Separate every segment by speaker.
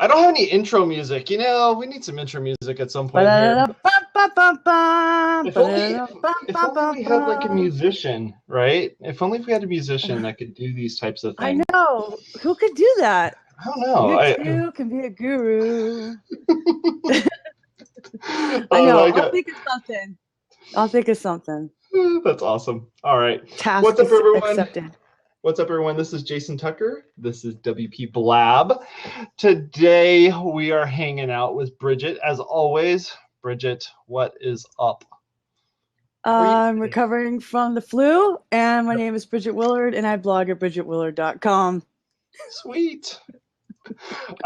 Speaker 1: I don't have any intro music. You know, we need some intro music at some point here. If only we had like a musician, right? If only if we had a musician that could do these types of things.
Speaker 2: I know. Who could do that?
Speaker 1: I don't know.
Speaker 2: You too can be a guru. I know. I'll think of something.
Speaker 1: That's awesome. All right.
Speaker 2: Task
Speaker 1: What's up, everyone?
Speaker 2: accepted.
Speaker 1: What's up, everyone? This is Jason Tucker. This is WP Blab. Today, we are hanging out with Bridget. As always, Bridget, what is up?
Speaker 2: I'm recovering from the flu, and my name is Bridget Willard, and I blog at bridgetwillard.com.
Speaker 1: Sweet.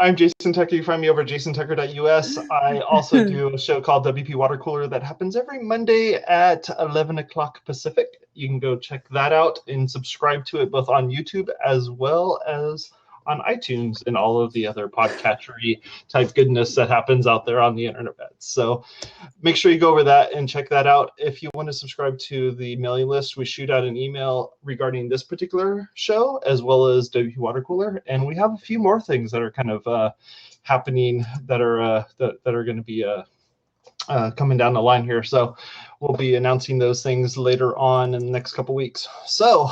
Speaker 1: I'm Jason Tucker. You find me over at jasontucker.us. I also do a show called WPwatercooler that happens every Monday at 11 o'clock Pacific. You can go check that out and subscribe to it both on YouTube as well as on iTunes and all of the other podcatchery type goodness that happens out there on the internet. So make sure you go over that and check that out. If you want to subscribe to the mailing list, we shoot out an email regarding this particular show as well as WP Watercooler. And we have a few more things that are kind of happening that are going to be coming down the line here. So we'll be announcing those things later on in the next couple weeks. So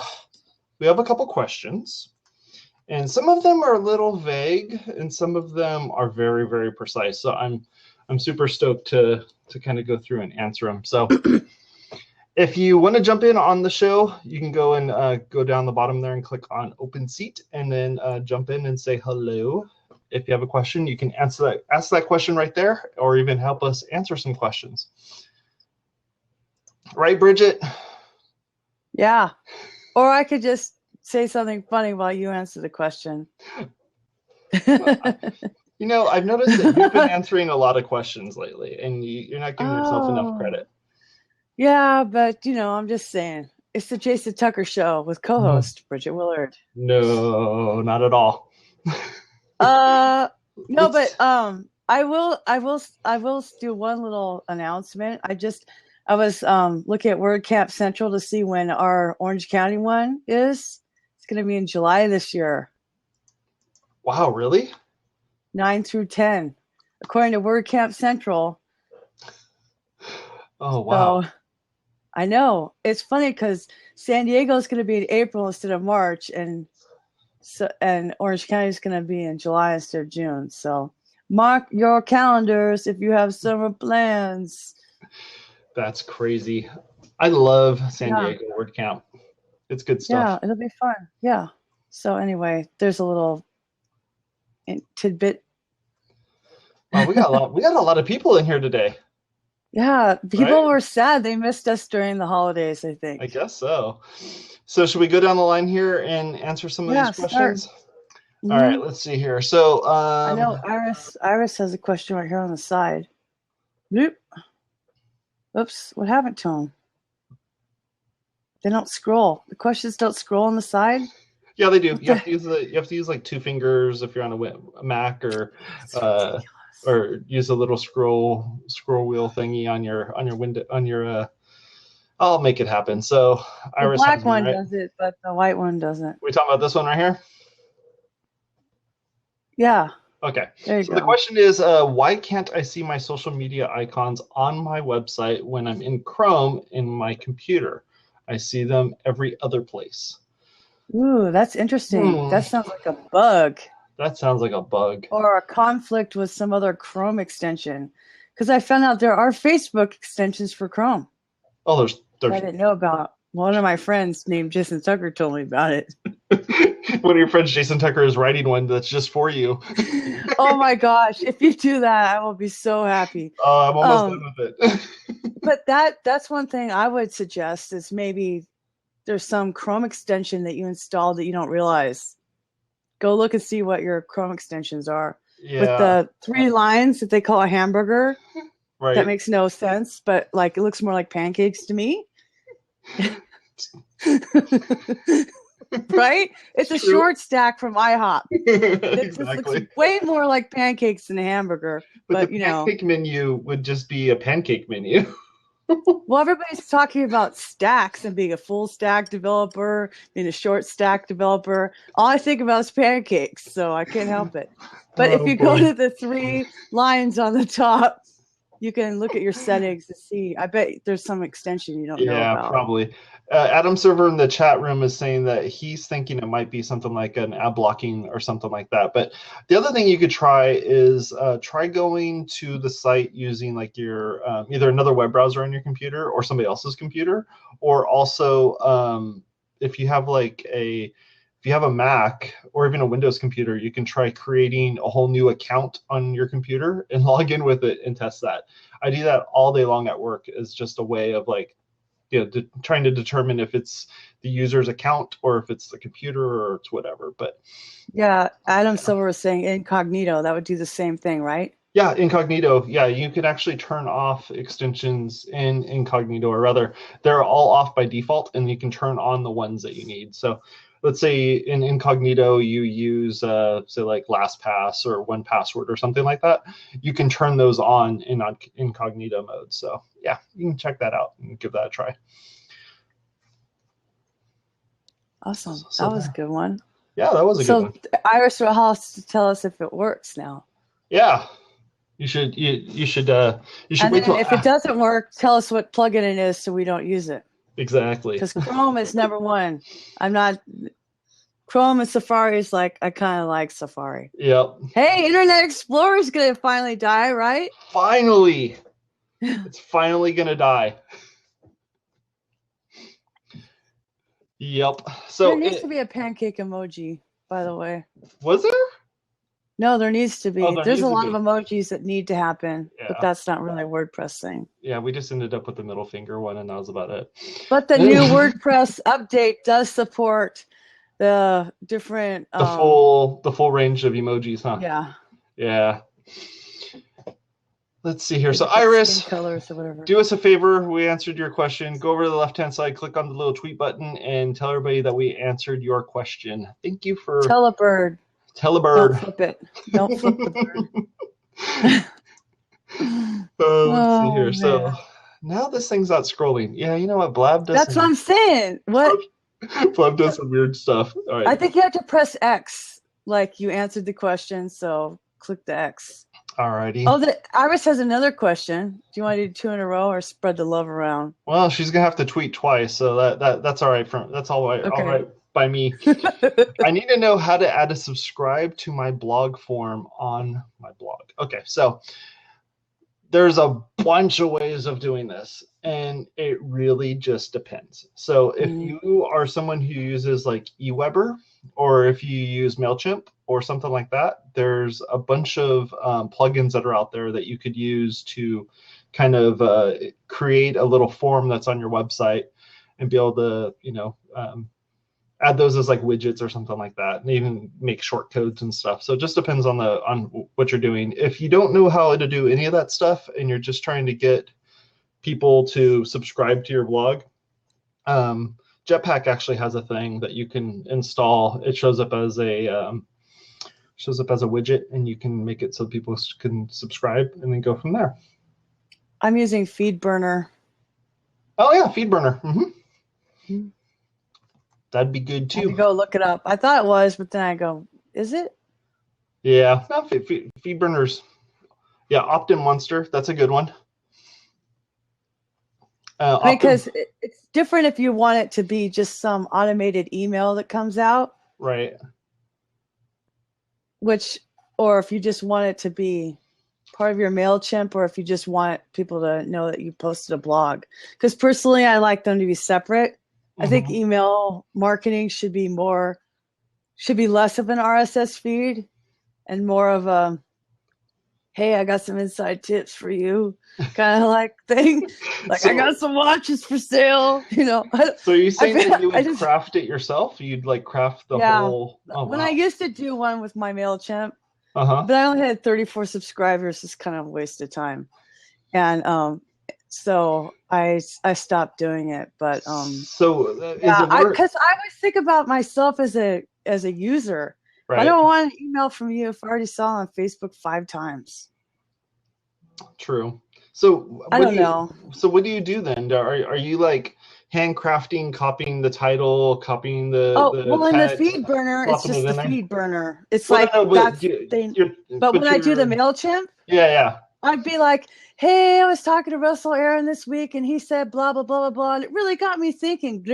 Speaker 1: we have a couple questions. And some of them are a little vague, and some of them are very, very precise. So I'm super stoked to kind of go through and answer them. So if you want to jump in on the show, you can go and go down the bottom there and click on Open Seat, and then jump in and say hello. If you have a question, you can ask that question right there, or even help us answer some questions. Right, Bridget?
Speaker 2: Yeah. Or I could just say something funny while you answer the question.
Speaker 1: You know, I've noticed that you've been answering a lot of questions lately, and you're not giving yourself enough credit.
Speaker 2: Yeah, but, you know, I'm just saying. It's the Jason Tucker Show with co-host Bridget Willard.
Speaker 1: No, not at all.
Speaker 2: No, but I will do one little announcement. I was looking at WordCamp Central to see when our Orange County one is. It's going to be in July this year.
Speaker 1: Wow, really?
Speaker 2: 9 through 10, according to WordCamp Central.
Speaker 1: Oh, wow.
Speaker 2: So, I know. It's funny because San Diego is going to be in April instead of March, and Orange County is going to be in July instead of June. So mark your calendars if you have summer plans.
Speaker 1: That's crazy. I love San Diego WordCamp. It's good stuff.
Speaker 2: Yeah, it'll be fun. Yeah. So anyway, there's a little tidbit.
Speaker 1: Well, we got a lot of people in here today.
Speaker 2: Yeah, people were sad they missed us during the holidays, I think.
Speaker 1: I guess so. So should we go down the line here and answer some of these questions? Mm-hmm. All right, let's see here. So
Speaker 2: I know Iris has a question right here on the side. Bloop. Oops, what happened to them? They don't scroll. The questions don't scroll on the side?
Speaker 1: Yeah, they do. You have to use like two fingers if you're on a Mac, or use a little scroll wheel thingy on your window on your I'll make it happen. So Iris,
Speaker 2: the black one does it, but the white one doesn't.
Speaker 1: We talking about this one right here?
Speaker 2: Yeah.
Speaker 1: Okay.
Speaker 2: There you
Speaker 1: so
Speaker 2: go.
Speaker 1: The question is, why can't I see my social media icons on my website when I'm in Chrome in my computer? I see them every other place.
Speaker 2: Ooh, that's interesting. That sounds like a bug.
Speaker 1: That sounds like a bug.
Speaker 2: Or a conflict with some other Chrome extension. Because I found out there are Facebook extensions for Chrome.
Speaker 1: Oh, there's
Speaker 2: I didn't know about. One of my friends named Jason Tucker told me about it.
Speaker 1: One of your friends, Jason Tucker, is writing one that's just for you.
Speaker 2: Oh my gosh. If you do that, I will be so happy.
Speaker 1: I'm almost done with it.
Speaker 2: But that's one thing I would suggest is maybe there's some Chrome extension that you installed that you don't realize. Go look and see what your Chrome extensions are.
Speaker 1: Yeah.
Speaker 2: With the 3 lines that they call a hamburger.
Speaker 1: Right.
Speaker 2: That makes no sense, but like it looks more like pancakes to me. Right? It's a short stack from IHOP. It
Speaker 1: Exactly.
Speaker 2: looks way more like pancakes than a hamburger. But
Speaker 1: the pancake menu would just be a pancake menu.
Speaker 2: Well, everybody's talking about stacks and being a full stack developer, being a short stack developer. All I think about is pancakes, so I can't help it. But if you go to the 3 lines on the top, you can look at your settings to see. I bet there's some extension you don't know about.
Speaker 1: Yeah, probably. Adam Server in the chat room is saying that he's thinking it might be something like an ad blocking or something like that. But the other thing you could try is try going to the site using like your either another web browser on your computer or somebody else's computer, or also if you have a Mac or even a Windows computer, you can try creating a whole new account on your computer and log in with it and test that. I do that all day long at work as just a way of like, trying to determine if it's the user's account or if it's the computer or it's whatever. But
Speaker 2: yeah, Adam Silver was saying incognito. That would do the same thing, right?
Speaker 1: Yeah, incognito. Yeah, you can actually turn off extensions in incognito, or rather, they're all off by default, and you can turn on the ones that you need. So let's say in incognito you use say like LastPass or 1Password or something like that. You can turn those on in incognito mode. So yeah, you can check that out and give that a try.
Speaker 2: Awesome. That was a good one.
Speaker 1: Yeah, that was a good one.
Speaker 2: So Iris will have to tell us if it works now.
Speaker 1: Yeah. You should wait till,
Speaker 2: if it doesn't work, tell us what plugin it is so we don't use it.
Speaker 1: Exactly.
Speaker 2: Because Chrome is number one. Chrome and Safari is like, I kind of like Safari.
Speaker 1: Yep.
Speaker 2: Hey, Internet Explorer is going to finally die, right?
Speaker 1: Finally. It's finally going to die. Yep. So
Speaker 2: there needs to be a pancake emoji, by the way.
Speaker 1: Was there?
Speaker 2: No, there needs to be. There's a lot
Speaker 1: of
Speaker 2: emojis that need to happen, but that's not really a WordPress thing.
Speaker 1: Yeah, we just ended up with the middle finger one, and that was about it.
Speaker 2: But the new WordPress update does support the different
Speaker 1: the full range of emojis, huh?
Speaker 2: Yeah.
Speaker 1: Yeah. Let's see here. So Iris,
Speaker 2: colors or whatever.
Speaker 1: Do us a favor. We answered your question. Go over to the left-hand side, click on the little tweet button, and tell everybody that we answered your question. Thank you for
Speaker 2: tell a bird.
Speaker 1: Tell a bird.
Speaker 2: Don't flip it. Don't flip the bird.
Speaker 1: Let's see here. Man. So now this thing's not scrolling. Yeah, you know what? Blab does.
Speaker 2: That's what I'm saying. What?
Speaker 1: Blab does some weird stuff. All right.
Speaker 2: I think you have to press X. Like you answered the question, so click the X.
Speaker 1: All righty.
Speaker 2: Oh, Iris has another question. Do you want to do 2 in a row or spread the love around?
Speaker 1: Well, she's gonna have to tweet twice, so that's all right. That's all right. Okay. All right. By me. I need to know how to add a subscribe to my blog form on my blog. Okay, so there's a bunch of ways of doing this, and it really just depends. So if you are someone who uses like eWeber, or if you use MailChimp or something like that, there's a bunch of plugins that are out there that you could use to kind of create a little form that's on your website and be able to, add those as like widgets or something like that, and even make short codes and stuff. So it just depends on what you're doing. If you don't know how to do any of that stuff and you're just trying to get people to subscribe to your blog, Jetpack actually has a thing that you can install. It shows up as a widget, and you can make it so people can subscribe and then go from there.
Speaker 2: I'm using FeedBurner.
Speaker 1: Oh yeah, FeedBurner. Mm-hmm. That'd be good too.
Speaker 2: I have to go look it up. I thought it was, but then I go, is it?
Speaker 1: Yeah, no, FeedBurners. Yeah, Opt-in Monster. That's a good one.
Speaker 2: Because it's different if you want it to be just some automated email that comes out.
Speaker 1: Right.
Speaker 2: Or if you just want it to be part of your MailChimp, or if you just want people to know that you posted a blog. Because personally, I like them to be separate. I think email marketing should be less of an RSS feed and more of a, hey, I got some inside tips for you kind of like thing. Like, I got some watches for sale,
Speaker 1: So are you saying that you would craft it yourself? You'd like craft the whole? Oh,
Speaker 2: when I used to do one with my MailChimp,
Speaker 1: but
Speaker 2: I only had 34 subscribers. It's kind of a waste of time. And so I stopped doing it. But because I always think about myself as a user. Right. I don't want an email from you if I already saw it on Facebook 5 times.
Speaker 1: True. So
Speaker 2: I don't know.
Speaker 1: So what do you do then? Are you like handcrafting, copying the title, copying the
Speaker 2: In the
Speaker 1: text,
Speaker 2: feed burner, it's
Speaker 1: plopping it
Speaker 2: just the
Speaker 1: in there?
Speaker 2: feed burner. It's
Speaker 1: Well,
Speaker 2: like
Speaker 1: no, but
Speaker 2: that's thing. But when I do the MailChimp,
Speaker 1: yeah.
Speaker 2: I'd be like, hey, I was talking to Russell Aaron this week and he said blah, blah, blah, blah, blah. And it really got me thinking.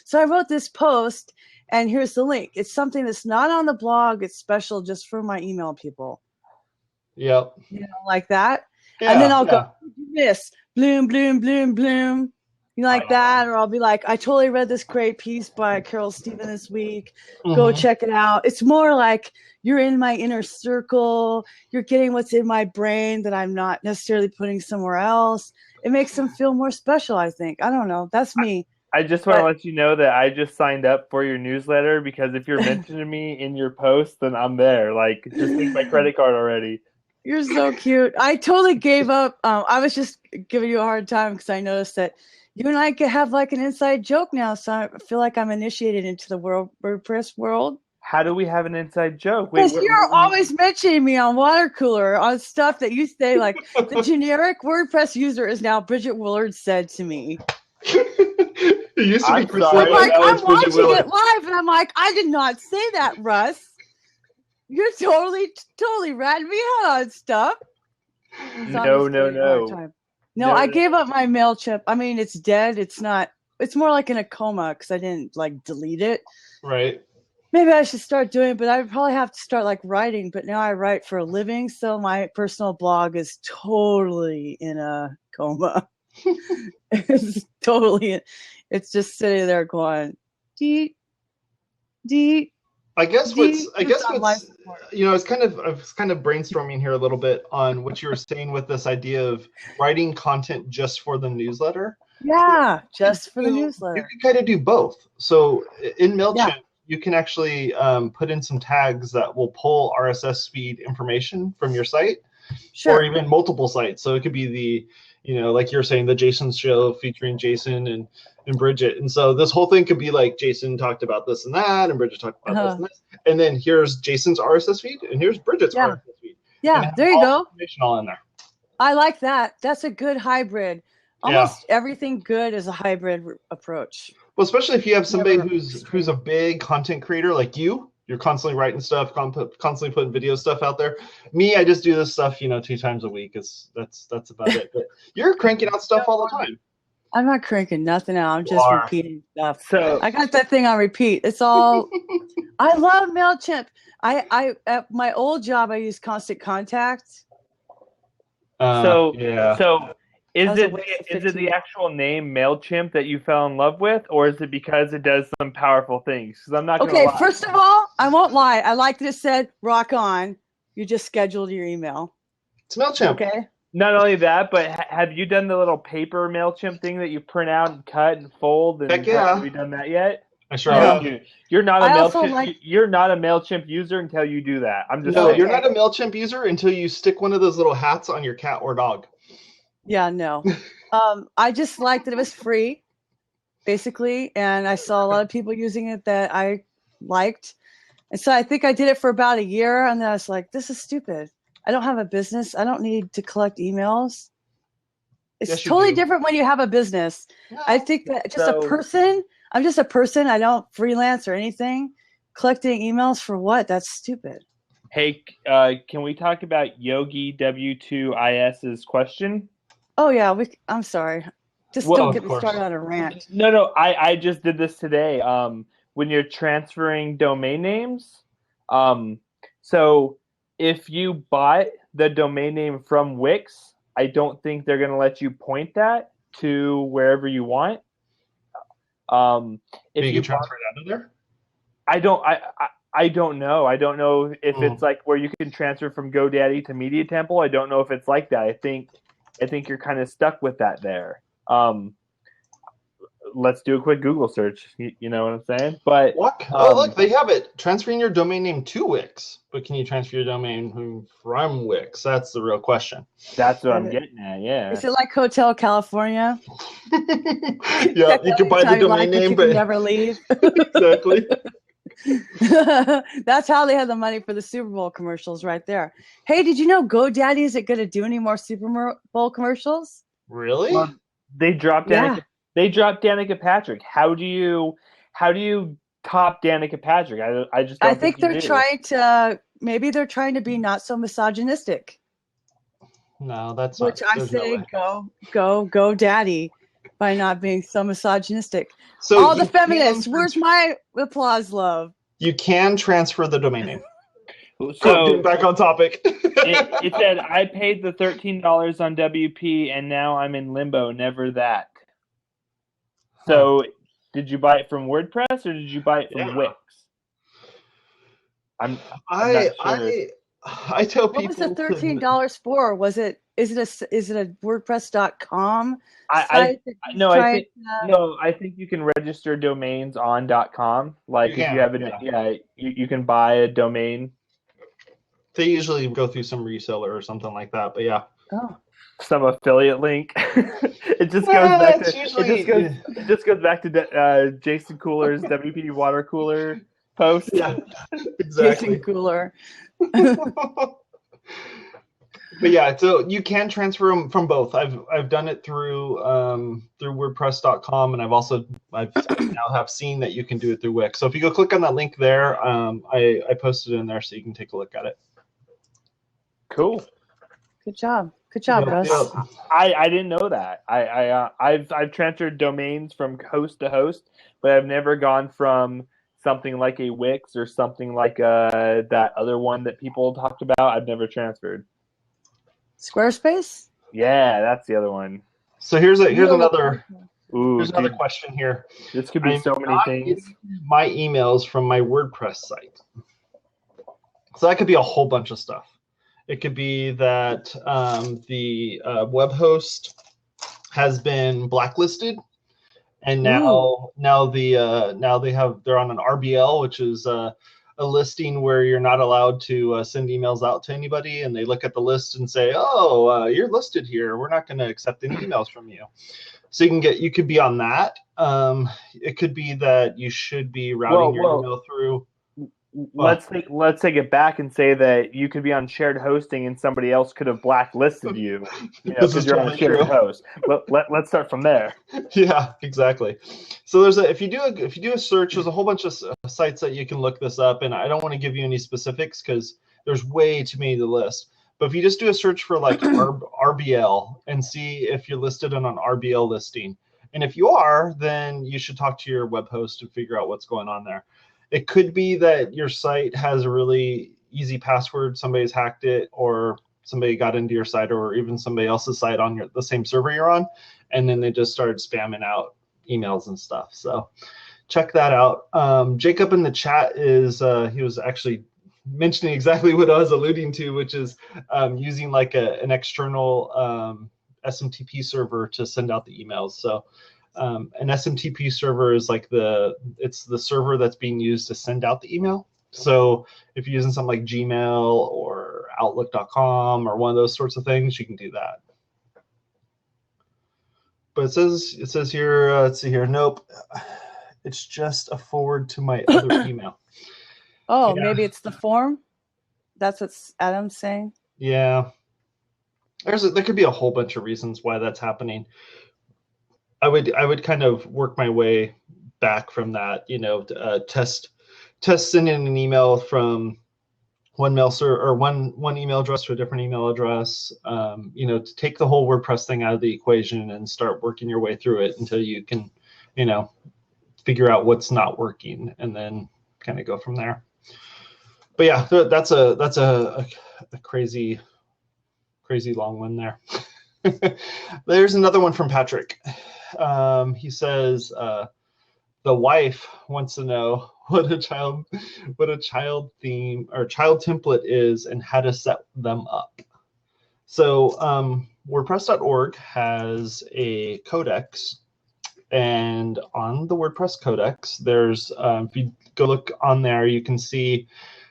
Speaker 2: So I wrote this post and here's the link. It's something that's not on the blog. It's special just for my email people.
Speaker 1: Yep.
Speaker 2: You know, like that.
Speaker 1: Yeah,
Speaker 2: and then I'll go do this. Bloom, bloom, bloom, bloom. You know, like that. Or I'll be like, I totally read this great piece by Carol Stephen this week. Go check it out. It's more like you're in my inner circle. You're getting what's in my brain that I'm not necessarily putting somewhere else. It makes them feel more special, I think. I don't know. That's me.
Speaker 3: I just want to let you know that I just signed up for your newsletter because if you're mentioning me in your post, then I'm there. Like, just take my credit card already.
Speaker 2: You're so cute. I totally gave up. I was just giving you a hard time because I noticed that you and I could have like an inside joke now. So I feel like I'm initiated into the WordPress world.
Speaker 3: How do we have an inside joke?
Speaker 2: Because you're always mentioning me on WaterCooler on stuff that you say, like the generic WordPress user is now Bridget Willard said to me.
Speaker 1: It used to be
Speaker 3: sorry.
Speaker 2: I'm like, I'm watching it live, and I'm like, I did not say that, Russ. You're totally ratting me out on stuff. So No, I gave up my MailChimp. I mean, it's dead. It's not. It's more like in a coma because I didn't like delete it.
Speaker 1: Right.
Speaker 2: Maybe I should start doing it, but I would probably have to start like writing. But now I write for a living, so my personal blog is totally in a coma. It's totally. It's just sitting there going, deep.
Speaker 1: I guess what's you know, I was kind of brainstorming here a little bit on what you were saying with this idea of writing content just for the newsletter.
Speaker 2: Yeah, just for the newsletter.
Speaker 1: You can kind of do both. So in MailChimp, you can actually put in some tags that will pull RSS feed information from your site, or even multiple sites. So it could be the, you know, like you're saying, the Jason show featuring Jason and Bridget. And so this whole thing could be like Jason talked about this and that, and Bridget talked about this and this. And then here's Jason's RSS feed, and here's Bridget's RSS feed.
Speaker 2: Yeah, there you go.
Speaker 1: Information all in there.
Speaker 2: I like that. That's a good hybrid. Almost everything good is a hybrid approach.
Speaker 1: Well, especially if you have somebody who's a big content creator like you. You're constantly writing stuff, constantly putting video stuff out there. Me, I just do this stuff, 2 times a week. That's about it. But you're cranking out stuff all the time.
Speaker 2: I'm not cranking nothing out. I'm just repeating stuff. So I got that thing on repeat. It's all. I love MailChimp. I at my old job I used Constant Contact.
Speaker 3: So is it the actual name MailChimp that you fell in love with, or is it because it does some powerful things? Because I'm not going to lie.
Speaker 2: First of all, I won't lie. I like that it said rock on. You just scheduled your email.
Speaker 1: It's MailChimp.
Speaker 2: Okay.
Speaker 3: Not only that, but have you done the little paper MailChimp thing that you print out and cut and fold? And
Speaker 1: Heck yeah.
Speaker 3: Have you done that yet?
Speaker 1: I sure have.
Speaker 3: You're not a MailChimp. You're not a MailChimp user until you do that. I'm just saying.
Speaker 1: You're not a MailChimp user until you stick one of those little hats on your cat or dog.
Speaker 2: Yeah, no. I just liked that it was free, basically, and I saw a lot of people using it that I liked. And so I think I did it for about a year, and then I was like, this is stupid. I don't have a business. I don't need to collect emails. It's totally different when you have a business. Yeah. I think that I'm just a person. I don't freelance or anything. Collecting emails for what? That's stupid.
Speaker 3: Hey, can we talk about Yogi W2IS's question?
Speaker 2: Oh, yeah. I'm sorry. Don't get me started on a rant.
Speaker 3: No. I just did this today. When you're transferring domain names, so if you bought the domain name from Wix, I don't think they're going to let you point that to wherever you want. If you can transfer it out of there? I don't know. I don't know if it's like where you can transfer from GoDaddy to Media Temple. I don't know if it's like that. I think you're kind of stuck with that there. Let's do a quick Google search. You know what I'm saying? But
Speaker 1: look, they have it. Transferring your domain name to Wix, but can you transfer your domain name from Wix? That's the real question.
Speaker 3: That's what I'm getting at. Yeah.
Speaker 2: Is it like Hotel California?
Speaker 1: Yeah, you can buy the domain name, but
Speaker 2: never leave.
Speaker 1: Exactly.
Speaker 2: That's how they have the money for the Super Bowl commercials right there. Hey, did you know GoDaddy isn't going to do any more Super Bowl commercials?
Speaker 1: Really?
Speaker 3: Well, they dropped Danica. They dropped Danica Patrick. How do you top Danica Patrick? I just don't
Speaker 2: I think they're
Speaker 3: do.
Speaker 2: trying to. Maybe they're trying to be not so misogynistic.
Speaker 1: No, that's
Speaker 2: which
Speaker 1: not.
Speaker 2: I say go daddy by not being so misogynistic.
Speaker 1: So
Speaker 2: all the feminists, where's my applause, love?
Speaker 1: You can transfer the domain name.
Speaker 3: So
Speaker 1: getting back on topic.
Speaker 3: it said I paid the $13 on WP and now I'm in limbo. Never that. So did you buy it from WordPress or did you buy it from Wix? I'm not sure.
Speaker 1: I tell people.
Speaker 2: What was the $13 for? Is it a WordPress.com?
Speaker 3: I think you can register domains on .com. Like if you have you can buy a domain.
Speaker 1: They usually go through some reseller or something like that, but yeah.
Speaker 2: Oh.
Speaker 3: Some affiliate link. It just goes back to Jason Cooler's WP Watercooler post.
Speaker 1: Yeah, exactly.
Speaker 2: Jason Cooler.
Speaker 1: But yeah, so you can transfer them from both. I've done it through WordPress.com, and I've now have seen that you can do it through Wix. So if you go click on that link there, I posted it in there so you can take a look at it.
Speaker 3: Cool.
Speaker 2: Good job, Russ.
Speaker 3: I didn't know that. I've transferred domains from host to host, but I've never gone from something like a Wix or something like that other one that people talked about. I've never transferred.
Speaker 2: Squarespace?
Speaker 3: Yeah, that's the other one.
Speaker 1: So here's another question here.
Speaker 3: This could be so many things.
Speaker 1: My emails from my WordPress site. So that could be a whole bunch of stuff. It could be that the web host has been blacklisted, and now they're on an RBL, which is a listing where you're not allowed to send emails out to anybody, and they look at the list and say, you're listed here. We're not going to accept any emails from you. So you could be on that. It could be that you should be routing your email through.
Speaker 3: Let's take it back and say that you could be on shared hosting and somebody else could have blacklisted you because you're on a shared host. Let's start from there.
Speaker 1: Yeah, exactly. So if you do a search, there's a whole bunch of sites that you can look this up, and I don't want to give you any specifics because there's way too many to list. But if you just do a search for like RBL and see if you're listed on an RBL listing, and if you are, then you should talk to your web host and figure out what's going on there. It could be that your site has a really easy password, somebody's hacked it, or somebody got into your site, or even somebody else's site on the same server you're on, and then they just started spamming out emails and stuff. So check that out. Jacob in the chat he was actually mentioning exactly what I was alluding to, which is using like an external SMTP server to send out the emails. So an SMTP server is like it's the server that's being used to send out the email. So if you're using something like Gmail or Outlook.com or one of those sorts of things, you can do that. But it says here, let's see here, nope, it's just a forward to my other email.
Speaker 2: Oh, yeah. Maybe it's the form. That's what Adam's saying.
Speaker 1: Yeah, there could be a whole bunch of reasons why that's happening. I would kind of work my way back from that, test sending an email from one mail server or one email address to a different email address, to take the whole WordPress thing out of the equation and start working your way through it until you can, figure out what's not working and then kind of go from there. But yeah, that's a crazy long one there. There's another one from Patrick. He says the wife wants to know what a child theme or child template is and how to set them up. So WordPress.org has a codex, and on the WordPress codex, there's if you go look on there, you can see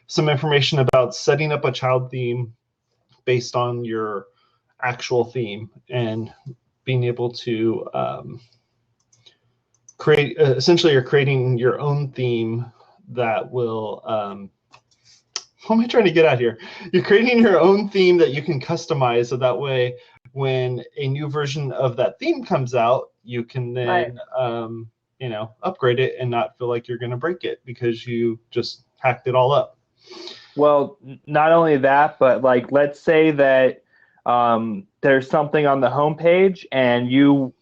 Speaker 1: some information about setting up a child theme based on your actual theme and being able to create, essentially you're creating your own theme that will, what am I trying to get at here? You're creating your own theme that you can customize, so that way when a new version of that theme comes out, you can then, upgrade it and not feel like you're going to break it because you just hacked it all up.
Speaker 3: Well, not only that, but like, let's say that there's something on the homepage and you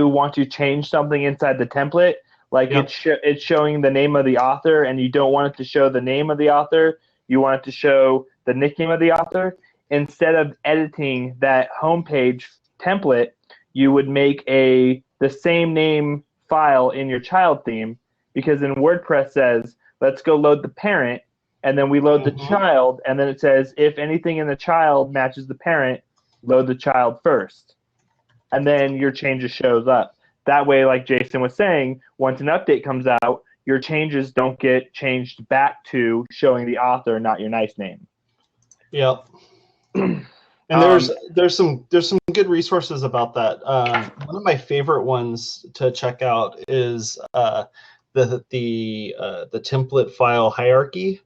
Speaker 3: want to change something inside the template, like it's showing the name of the author, and you don't want it to show the name of the author. You want it to show the nickname of the author. Instead of editing that homepage template, you would make the same name file in your child theme, because in WordPress says, let's go load the parent, and then we load the child, and then it says, if anything in the child matches the parent, load the child first. And then your changes shows up. That way, like Jason was saying, once an update comes out, your changes don't get changed back to showing the author, not your nice name. Yep.
Speaker 1: And there's some good resources about that. One of my favorite ones to check out is the template file hierarchy.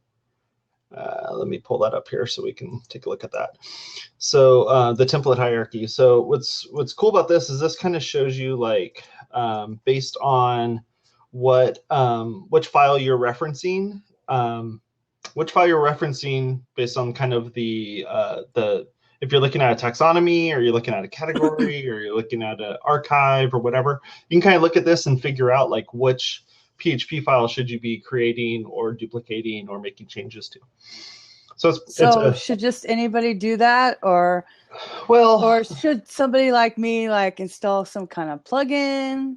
Speaker 1: Let me pull that up here so we can take a look at that. So the template hierarchy. So what's cool about this is this kind of shows you, like, based on which file you're referencing, based on kind of the if you're looking at a taxonomy, or you're looking at a category, or you're looking at an archive or whatever, you can kind of look at this and figure out like which PHP file should you be creating or duplicating or making changes to. So
Speaker 2: should just anybody do that, or should somebody like me install some kind of plugin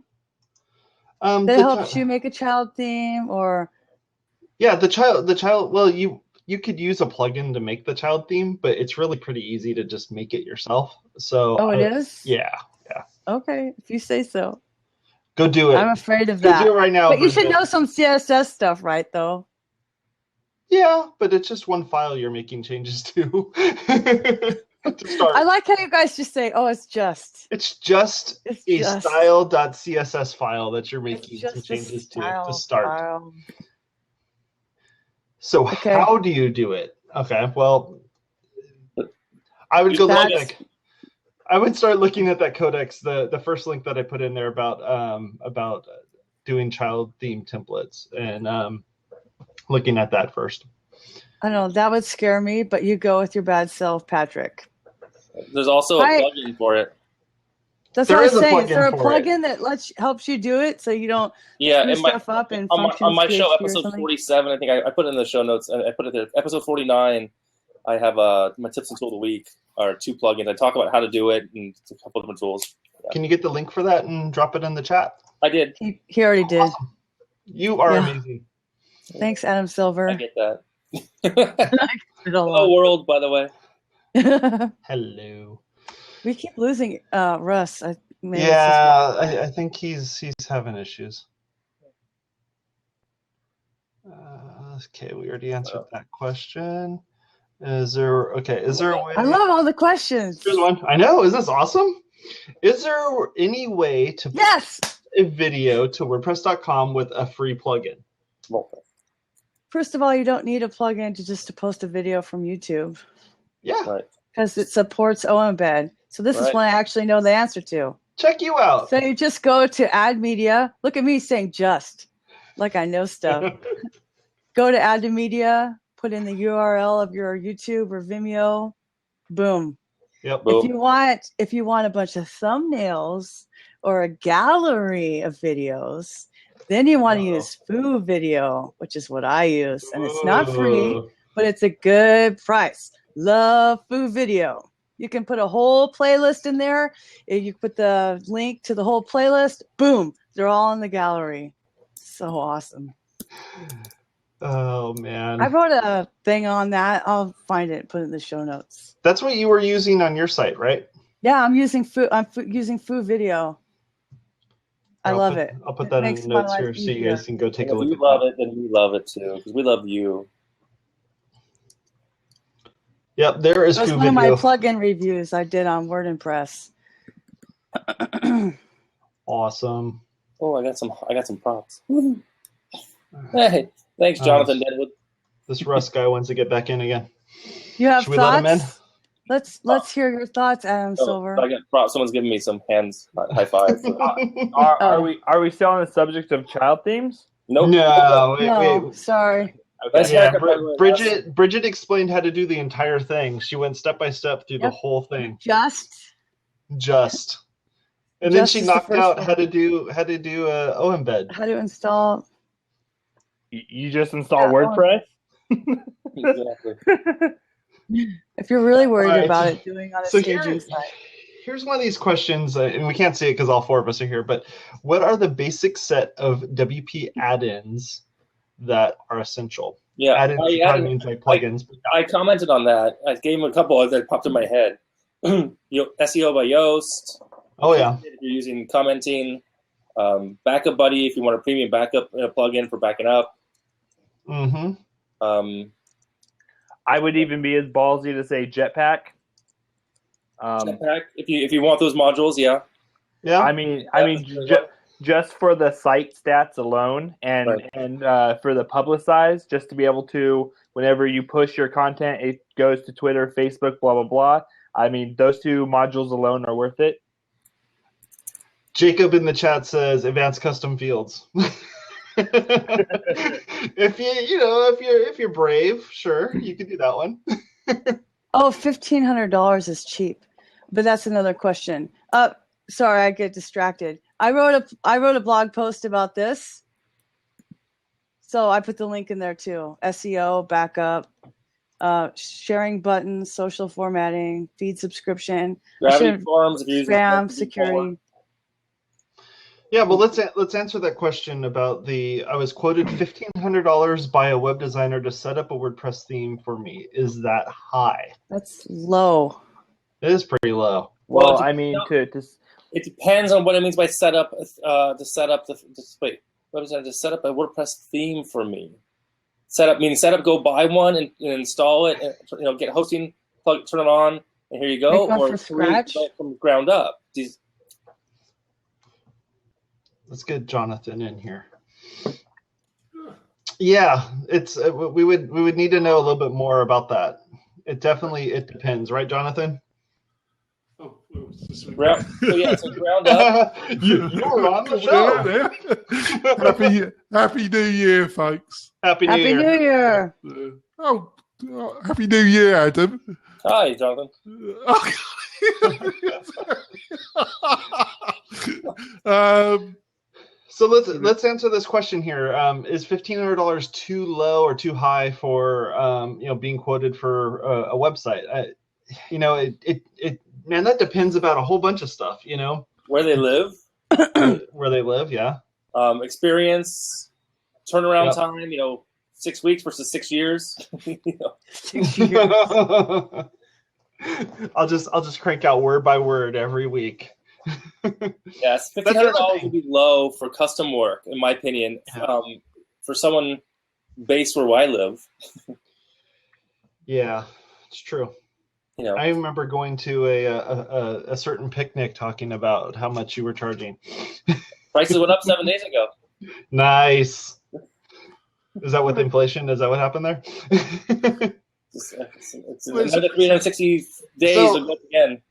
Speaker 2: that helps you make a child theme? Or
Speaker 1: the child. Well, you could use a plugin to make the child theme, but it's really pretty easy to just make it yourself. So
Speaker 2: it is?
Speaker 1: Yeah.
Speaker 2: Okay, if you say so.
Speaker 1: Go do it.
Speaker 2: I'm afraid of that.
Speaker 1: Go do it right now.
Speaker 2: But you should know some CSS stuff, right, though?
Speaker 1: Yeah, but it's just one file you're making changes to. To start.
Speaker 2: I like how you guys just say, it's just a
Speaker 1: style.css file that you're making some changes to start. File. So how do you do it? Okay, well, I would I would start looking at that codex, the first link that I put in there about doing child theme templates, and looking at that first.
Speaker 2: I don't know, that would scare me, but you go with your bad self, Patrick.
Speaker 4: There's also a plugin for it.
Speaker 2: That's what I was saying. Is there a plugin that helps you do it so you don't screw stuff up and
Speaker 4: on my show, episode 47, I think I put it in the show notes. I put it there. Episode 49, I have my tips and tool of the week are 2 plugins. I talk about how to do it and a couple of different tools. Yeah.
Speaker 1: Can you get the link for that and drop it in the chat?
Speaker 4: I did.
Speaker 2: He already did.
Speaker 1: Awesome. You are amazing.
Speaker 2: Thanks, Adam Silver.
Speaker 4: I get that. Hello, world, by the way.
Speaker 1: Hello.
Speaker 2: We keep losing Russ.
Speaker 1: I think he's having issues. Okay, we already answered that question. Is there a way?
Speaker 2: I love all the questions.
Speaker 1: Here's one. I know. Isn't this awesome? Is there any way to post a video to WordPress.com with a free plugin?
Speaker 2: First of all, you don't need a plugin to post a video from YouTube.
Speaker 1: Yeah.
Speaker 4: Right.
Speaker 2: Because it supports OEmbed. So this is one I actually know the answer to.
Speaker 1: Check you out.
Speaker 2: So you just go to Add Media. Look at me saying just, like I know stuff. Go to Add to Media, put in the URL of your YouTube or Vimeo. Boom.
Speaker 1: Yep.
Speaker 2: If you want a bunch of thumbnails or a gallery of videos, then you want to use Foo Video, which is what I use. And it's not free, but it's a good price. Love Foo Video. You can put a whole playlist in there. If you put the link to the whole playlist, boom, they're all in the gallery. So awesome.
Speaker 1: Oh, man.
Speaker 2: I wrote a thing on that. I'll find it and put it in the show notes.
Speaker 1: That's what you were using on your site, right?
Speaker 2: Yeah, I'm using Foo Video. I love it.
Speaker 1: I'll put that in the notes here so you guys can go take a look at it.
Speaker 4: If you love it, then we love it too, because we love you.
Speaker 1: Yep, there is Foo Video.
Speaker 2: One of my plugin reviews I did on WordPress.
Speaker 1: Awesome.
Speaker 4: Oh, I got some props. Hey, Thanks, Jonathan Denwood.
Speaker 1: This Russ guy wants to get back in again.
Speaker 2: You have
Speaker 1: Should we let him in?
Speaker 2: thoughts? Let's hear your thoughts, Adam Silver.
Speaker 4: Someone's giving me some hands, high five.
Speaker 3: Are we still on the subject of child themes?
Speaker 4: Nope.
Speaker 1: No,
Speaker 2: No, sorry.
Speaker 3: Okay.
Speaker 1: Yeah, Bridget explained how to do the entire thing. She went step by step through the whole thing.
Speaker 2: Just.
Speaker 1: And then she
Speaker 2: is
Speaker 1: knocked
Speaker 2: the first
Speaker 1: out
Speaker 2: one.
Speaker 1: how to do OEmbed.
Speaker 2: How to install.
Speaker 3: You just install WordPress?
Speaker 4: Exactly.
Speaker 2: If you're really worried
Speaker 1: Right.
Speaker 2: about it, doing on a
Speaker 1: So
Speaker 2: staging site.
Speaker 1: here's one of these questions, and we can't see it because all four of us are here, but what are the basic set of WP add-ins that are essential?
Speaker 4: Yeah,
Speaker 1: Add-ins probably means like plugins.
Speaker 4: I commented on that. I gave him a couple that popped in my head. SEO by Yoast.
Speaker 1: Oh, yeah.
Speaker 4: If you're using commenting. Backup Buddy if you want a premium backup plugin for backing up.
Speaker 1: Mm-hmm.
Speaker 3: I would even be as ballsy to say Jetpack.
Speaker 4: Jetpack, if you want those modules, yeah.
Speaker 1: Yeah.
Speaker 3: I mean, just for the site stats alone, and for the publicize, just to be able to, whenever you push your content, it goes to Twitter, Facebook, blah blah blah. I mean, those two modules alone are worth it.
Speaker 1: Jacob in the chat says advanced custom fields. if you're brave, sure, you can do that one.
Speaker 2: Oh, $1,500 is cheap, but that's another question. Sorry, I get distracted. I wrote a blog post about this, so I put the link in there too. SEO, backup, sharing buttons, social formatting, feed subscription,
Speaker 4: Gravity forms if you're using
Speaker 2: spam security.
Speaker 1: Yeah, well, let's answer that question about I was quoted $1,500 by a web designer to set up a WordPress theme for me. Is that high?
Speaker 2: That's low.
Speaker 1: It is pretty low.
Speaker 3: Well, I mean, it
Speaker 4: depends on what it means by setup. To set up a WordPress theme for me. Set up, go buy one and install it, and, get hosting, turn it on, and here you go.
Speaker 2: Make one
Speaker 4: or
Speaker 2: from scratch?
Speaker 4: from ground up.
Speaker 1: Let's get Jonathan in here. Yeah, it's we would need to know a little bit more about that. It depends, right, Jonathan?
Speaker 5: Oh,
Speaker 4: so ground up.
Speaker 1: you were on the show.
Speaker 5: Happy New Year, folks.
Speaker 1: Happy New
Speaker 2: Year.
Speaker 5: Happy New Year, Adam.
Speaker 4: Hi, Jonathan.
Speaker 1: So let's answer this question here. Is $1,500 too low or too high for being quoted for a website? Man, that depends about a whole bunch of stuff.
Speaker 4: Where they live.
Speaker 1: Where they live, yeah.
Speaker 4: Experience, turnaround time. 6 weeks versus 6 years.
Speaker 2: 6 years.
Speaker 1: I'll just crank out word by word every week.
Speaker 4: Yes, $1,500 would be low for custom work, in my opinion.
Speaker 1: Yeah.
Speaker 4: For someone based where I live. Yeah,
Speaker 1: it's true. I remember going to a certain picnic talking about how much you were charging.
Speaker 4: Prices went up 7 days ago.
Speaker 1: Nice. Is that with inflation? Is that what happened there?
Speaker 4: It's another 360 days again.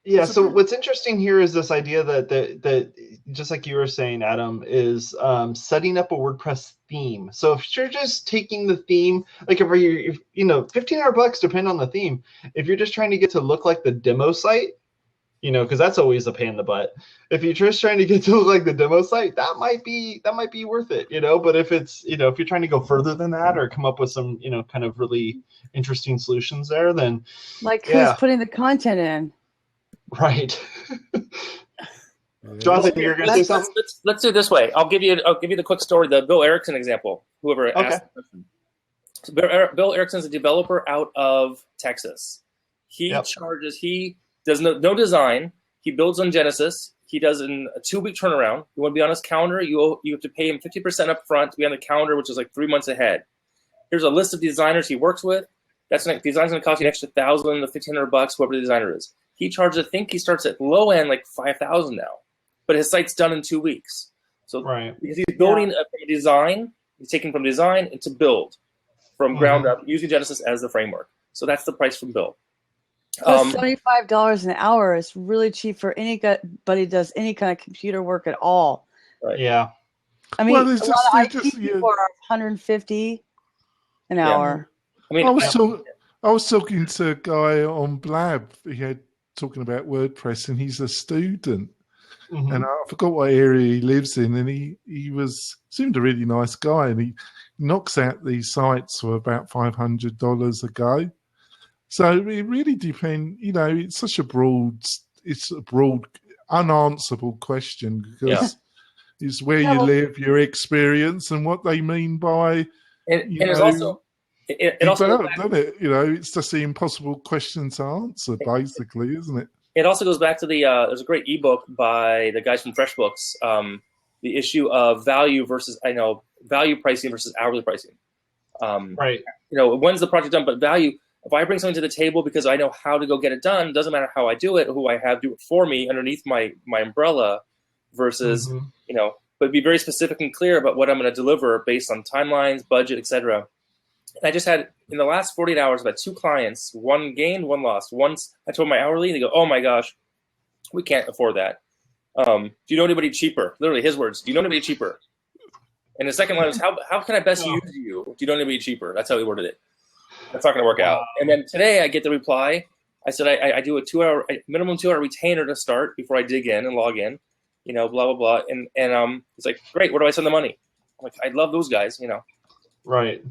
Speaker 1: Yeah, so what's interesting here is this idea that just like you were saying, Adam, is setting up a WordPress theme. So if you're just taking the theme, like if $1,500 depend on the theme. If you're just trying to get to look like the demo site, because that's always a pain in the butt. If you're just trying to get to look like the demo site, that might be worth it, But if it's if you're trying to go further than that or come up with some kind of really interesting solutions there, then
Speaker 2: who's putting the content in.
Speaker 1: Right. Jonathan, you're going to say something?
Speaker 4: Let's do it this way. I'll give you the quick story, the Bill Erickson example. Whoever asked the question. So Bill Erickson's a developer out of Texas. He does no design. He builds on Genesis. He does in a 2-week turnaround. You want to be on his calendar, you have to pay him 50% up front to be on the calendar, which is like 3 months ahead. Here's a list of designers he works with. Design's going to cost you an extra $1,000 to $1,500, whoever the designer is. He charges, I think he starts at low end like $5,000 now, but his site's done in 2 weeks. So because he's building a design, He's taking from design into build from ground up, using Genesis as the framework. So that's the price from Bill.
Speaker 2: $75 an hour is really cheap for anybody does any kind of computer work at all.
Speaker 4: Right.
Speaker 1: Yeah.
Speaker 2: I mean, a lot of IT people are $150 an hour.
Speaker 4: I mean,
Speaker 5: I was talking to a guy on Blab. He had talking about WordPress, and he's a student. And I forgot what area he lives in, and he seemed a really nice guy, and he knocks out these sites for about $500 a go. So it really depends. You know, it's such a broad, unanswerable question because it's where you live, your experience, and what they mean by.
Speaker 4: And it's also. It also goes back,
Speaker 5: doesn't it? You know, it's just the impossible question to answer, basically, isn't it?
Speaker 4: It also goes back to the there's a great ebook by the guys from FreshBooks, the issue of value pricing versus hourly pricing.
Speaker 1: Right.
Speaker 4: You know, when's the project done? But value. If I bring something to the table because I know how to go get it done, doesn't matter how I do it, who I have do it for me underneath my umbrella, versus but be very specific and clear about what I'm going to deliver based on timelines, budget, etc. I just had, in the last 48 hours, about 2 clients, one gained, one lost. Once I told my hourly, they go, oh my gosh, we can't afford that. Do you know anybody cheaper? Literally his words, do you know anybody cheaper? And the second line was, how can I best use you? Do you know anybody cheaper? That's how he worded it. That's not going to work out. And then today I get the reply. I said, I do a minimum 2 hour retainer to start before I dig in and log in, blah, blah, blah. And it's like, great, where do I send the money? I'm like, I love those guys,
Speaker 1: Right.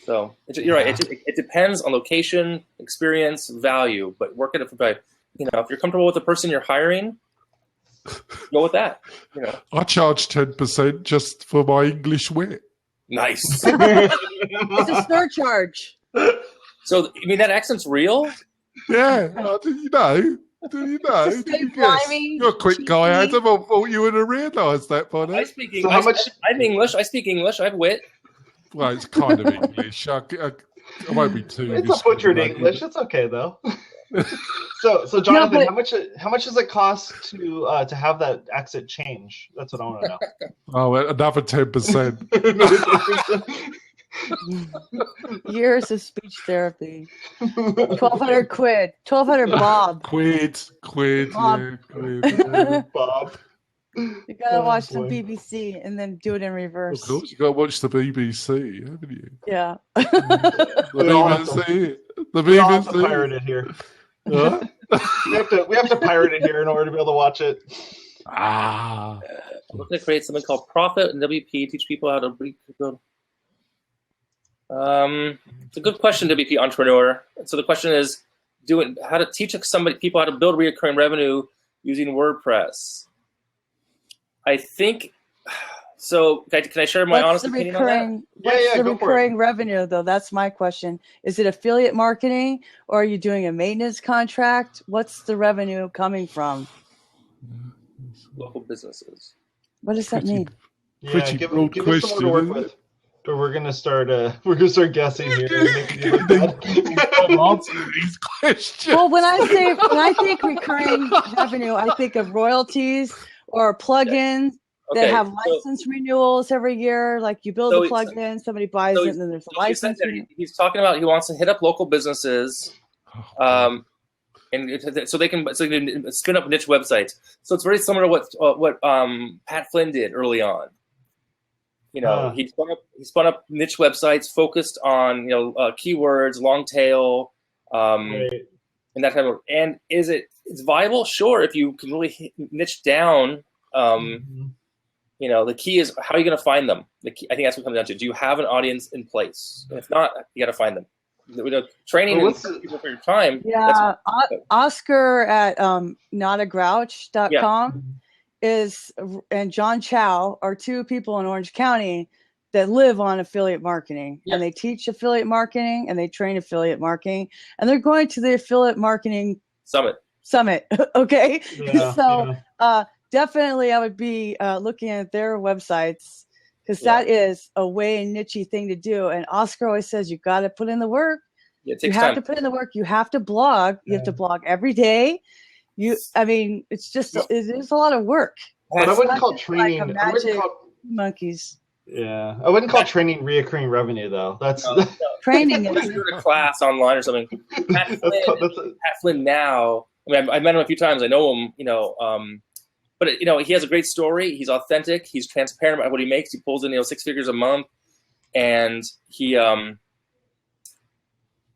Speaker 4: So you're right. It depends on location, experience, value, but work at it for value. If you're comfortable with the person you're hiring, go with that.
Speaker 5: I charge 10% just for my English wit.
Speaker 4: Nice.
Speaker 2: It's a surcharge.
Speaker 4: So you mean that accent's real?
Speaker 5: Yeah. Did you know? Did you guess? You're a quick guy, Adam. I thought you would have realised that by now.
Speaker 4: I speak English. I'm English. I speak English. I have wit.
Speaker 5: Well, it's kind of English. I won't be too.
Speaker 1: It's a butchered English. It's okay though. So Jonathan, how much does it cost to have that accent change? That's what I want to know.
Speaker 5: Oh, another 10%.
Speaker 2: Years of speech therapy. 1,200 quid. 1,200 bob.
Speaker 5: Quid.
Speaker 2: Bob.
Speaker 5: Yeah, quid.
Speaker 1: Bob.
Speaker 2: You gotta watch some BBC and then do it in reverse.
Speaker 5: Of course, you gotta watch the BBC, haven't you?
Speaker 2: Yeah.
Speaker 5: The BBC.
Speaker 1: We all have to pirate it here.
Speaker 5: Huh?
Speaker 1: we have to pirate it here in order to be able to watch it.
Speaker 5: Ah.
Speaker 4: We're going to create something called Profit and WP, teach people how to build. It's a good question, WP entrepreneur. So the question is, how to teach people how to build recurring revenue using WordPress. I think so. Can I share my honest opinion on that?
Speaker 2: What's the recurring revenue, though? That's my question. Is it affiliate marketing, or are you doing a maintenance contract? What's the revenue coming from?
Speaker 4: Local businesses.
Speaker 2: What does that mean?
Speaker 1: Yeah, give us someone to work with. But we're gonna start guessing here.
Speaker 5: Answer these questions.
Speaker 2: Well, when I think recurring revenue, I think of royalties or plugins that have license renewals every year. Like you build a plugin, somebody buys it, and then there's a license.
Speaker 4: He's talking about he wants to hit up local businesses, and so they can spin up niche websites. So it's very similar to what Pat Flynn did early on. He spun up niche websites focused on keywords, long tail, and that type of. And it's viable? Sure, if you can really niche down. The key is how are you going to find them? I think that's what it comes down to. Do you have an audience in place? And if not, you got to find them. Training and people for your time.
Speaker 2: Yeah, Oscar at notagrouch.com and John Chow are 2 people in Orange County that live on affiliate marketing, and they teach affiliate marketing and they train affiliate marketing, and they're going to the affiliate marketing summit. Okay. Definitely I would be looking at their websites, because that is a way niche-y thing to do. And Oscar always says, you got to put in the work.
Speaker 4: You
Speaker 2: have to put in the work. You have to blog. You have to blog every day. It's just, it is a lot of work.
Speaker 1: But I wouldn't call training.
Speaker 2: Monkeys.
Speaker 1: Yeah, I wouldn't call training reoccurring revenue though. That's
Speaker 2: Training
Speaker 4: Unless
Speaker 2: is
Speaker 4: you're in a class online or something. Pat Flynn now. I mean, I've met him a few times. I know him. But he has a great story. He's authentic. He's transparent about what he makes. He pulls in 6 figures a month, and he but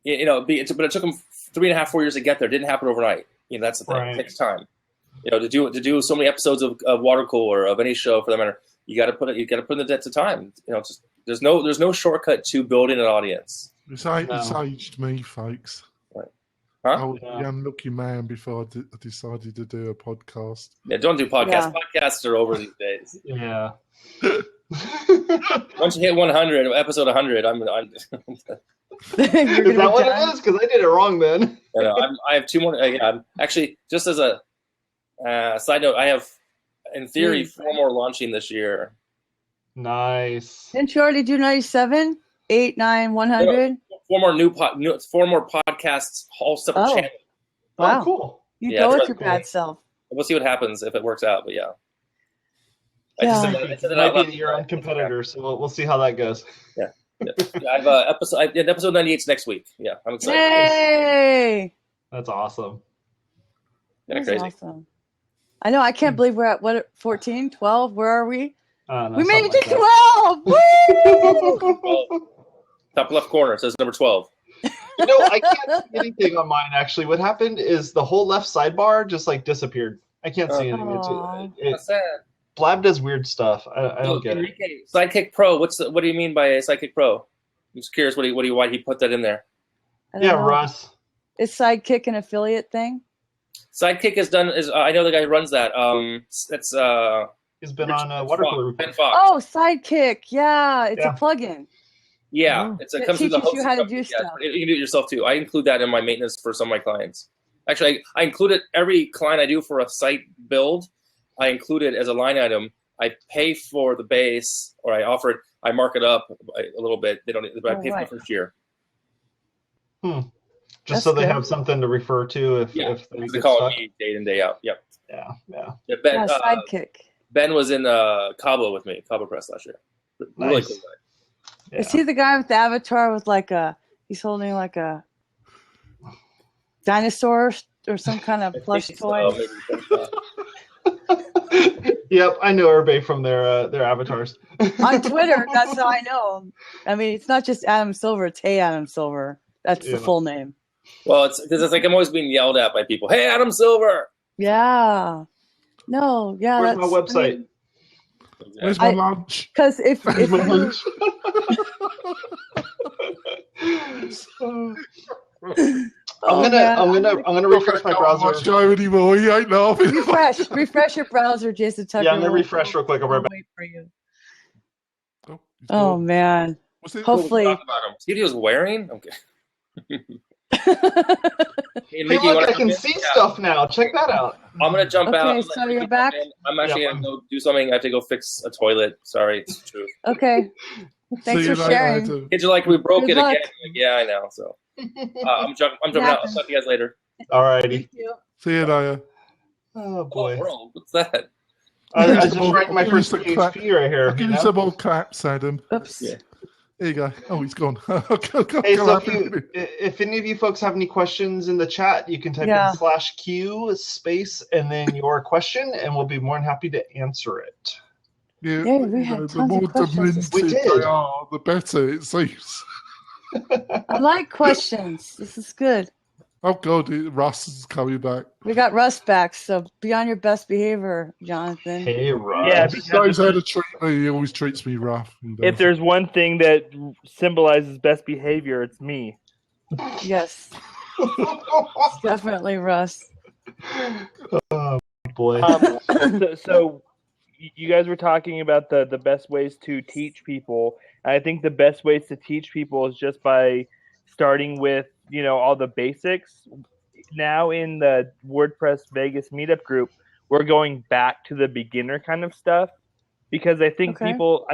Speaker 4: it took him 3.5, 4 years to get there. It didn't happen overnight. That's the thing. Right. It takes time. To do so many episodes of Water Cooler, of any show for that matter, you got to put in the debt to time. There's no shortcut to building an audience.
Speaker 5: It's aged me, folks.
Speaker 4: Right. Huh?
Speaker 5: I was a young looking man before I decided to do a podcast.
Speaker 4: Yeah, don't do podcasts. Yeah. Podcasts are over these days.
Speaker 1: Yeah.
Speaker 4: Once you hit 100, episode 100, I'm
Speaker 1: is that what it is? Because I did it wrong then.
Speaker 4: I have 2 more. Actually, just as a side note, I have, in theory, 4 more launching this year.
Speaker 1: Nice.
Speaker 2: Didn't you already do 97, 8, 9, 100?
Speaker 4: 4 more podcasts, all separate channels.
Speaker 2: Wow,
Speaker 1: cool.
Speaker 2: You go with your bad self.
Speaker 4: We'll see what happens if it works out, but yeah.
Speaker 1: I said that might be your own competitor, so we'll see how that goes.
Speaker 4: Yeah. I have episode 98 next week. Yeah, I'm excited.
Speaker 2: Yay!
Speaker 1: That's awesome.
Speaker 4: That's crazy.
Speaker 2: Awesome. I know. I can't believe we're at 14, 12. Where are we? We made it to 12. Woo!
Speaker 4: Top left corner says number 12.
Speaker 1: I can't see anything on mine. Actually, what happened is the whole left sidebar just disappeared. I can't see anything. It's sad. Blab does weird stuff. I don't get it.
Speaker 4: Sidekick Pro. What do you mean by Sidekick Pro? I'm just curious why he put that in there.
Speaker 1: Yeah, Russ.
Speaker 2: Is Sidekick an affiliate thing?
Speaker 4: Sidekick I know the guy who runs that. That's
Speaker 1: he's been on Water Cooler.
Speaker 4: Ben Fox.
Speaker 2: Oh, Sidekick. Yeah, it's a plugin.
Speaker 4: Yeah, it comes with the host.
Speaker 2: You how to do stuff.
Speaker 4: You can do it yourself too. I include that in my maintenance for some of my clients. Actually, I include it every client I do for a site build. I include it as a line item. I pay for the base, or I offer it. I mark it up a little bit. I pay for the first year.
Speaker 1: Just so they have something to refer to if they
Speaker 4: call it day in, day out. Yep.
Speaker 1: Yeah.
Speaker 4: Ben,
Speaker 2: Sidekick.
Speaker 4: Ben was in Cabo with me, Cabo Press last year. Really
Speaker 1: nice.
Speaker 4: cool guy.
Speaker 2: Yeah. Is he the guy with the avatar with he's holding a dinosaur or some kind of plush toy?
Speaker 1: Yep, I know everybody from their avatars.
Speaker 2: On Twitter, that's how I know. I mean, it's not just Adam Silver; it's Hey Adam Silver. That's the full name.
Speaker 4: Well, it's I'm always being yelled at by people. Hey, Adam Silver.
Speaker 2: Yeah. No. Yeah.
Speaker 1: Where's my website?
Speaker 5: Where's my lunch?
Speaker 2: Because if
Speaker 1: my lunch? I'm gonna refresh my browser.
Speaker 5: Show anymore. He ain't laughing.
Speaker 2: Refresh your browser, Jason Tucker.
Speaker 1: Yeah, I'm gonna refresh real quick. I'll be right back.
Speaker 2: Wait for you.
Speaker 5: Oh,
Speaker 2: man. Hopefully.
Speaker 4: See what he was wearing? Okay.
Speaker 1: Hey, look, I can see stuff now. Check that out.
Speaker 4: I'm gonna jump out.
Speaker 2: Okay, so you're back.
Speaker 4: I'm actually gonna go do something. I have to go fix a toilet. Sorry, it's the truth.
Speaker 2: Okay. Thanks for sharing.
Speaker 4: Kids are like, we broke it again. Yeah, I know. So I'm jumping out. I'll talk to you guys later.
Speaker 1: Alrighty.
Speaker 5: See you later.
Speaker 1: Oh boy.
Speaker 4: Oh, what's that?
Speaker 1: I just writing my first PHP right here.
Speaker 5: Give me some old claps, Adam.
Speaker 2: Oops.
Speaker 4: Yeah.
Speaker 5: There you go. Oh, he's gone.
Speaker 1: Hey, so if any of you folks have any questions in the chat, you can type in /Q space and then your question, and we'll be more than happy to answer it.
Speaker 5: Yeah,
Speaker 2: we had
Speaker 5: the more demented they are, the better it seems.
Speaker 2: I like questions. This is good.
Speaker 5: Oh God, Russ is coming back.
Speaker 2: We got Russ back, so be on your best behavior, Jonathan.
Speaker 1: Hey, Russ.
Speaker 3: Yeah,
Speaker 5: he knows how to treat me. He always treats me rough.
Speaker 3: If there's one thing that symbolizes best behavior, it's me.
Speaker 2: Yes. It's definitely Russ.
Speaker 1: Oh, boy.
Speaker 3: So you guys were talking about the best ways to teach people. And I think the best ways to teach people is just by starting with, all the basics. Now in the WordPress Vegas meetup group, we're going back to the beginner kind of stuff because I think people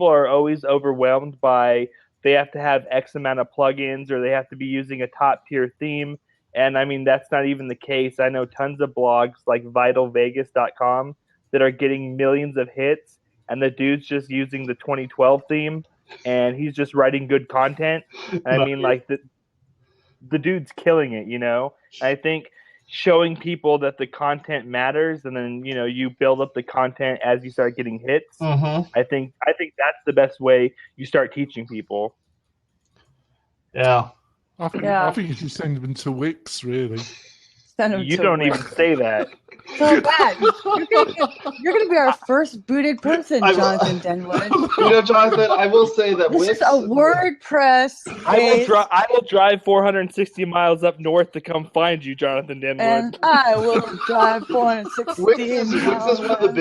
Speaker 3: are always overwhelmed by they have to have X amount of plugins or they have to be using a top tier theme. And I mean, that's not even the case. I know tons of blogs like vitalvegas.com that are getting millions of hits and the dude's just using the 2012 theme, and he's just writing good content. And I mean, like the dude's killing it, you know. And I think showing people that the content matters, and then you build up the content as you start getting hits.
Speaker 1: Mm-hmm.
Speaker 3: I think that's the best way you start teaching people.
Speaker 1: Yeah.
Speaker 5: I think you should send them to Wix, really.
Speaker 3: You don't even say that.
Speaker 2: So bad. You're gonna be our first booted person, Jonathan Denwood.
Speaker 1: Jonathan, I will say that
Speaker 2: this is a WordPress.
Speaker 3: I will drive 460 miles up north to come find you, Jonathan Denwood.
Speaker 2: And I will drive 460.
Speaker 1: Wix is one of the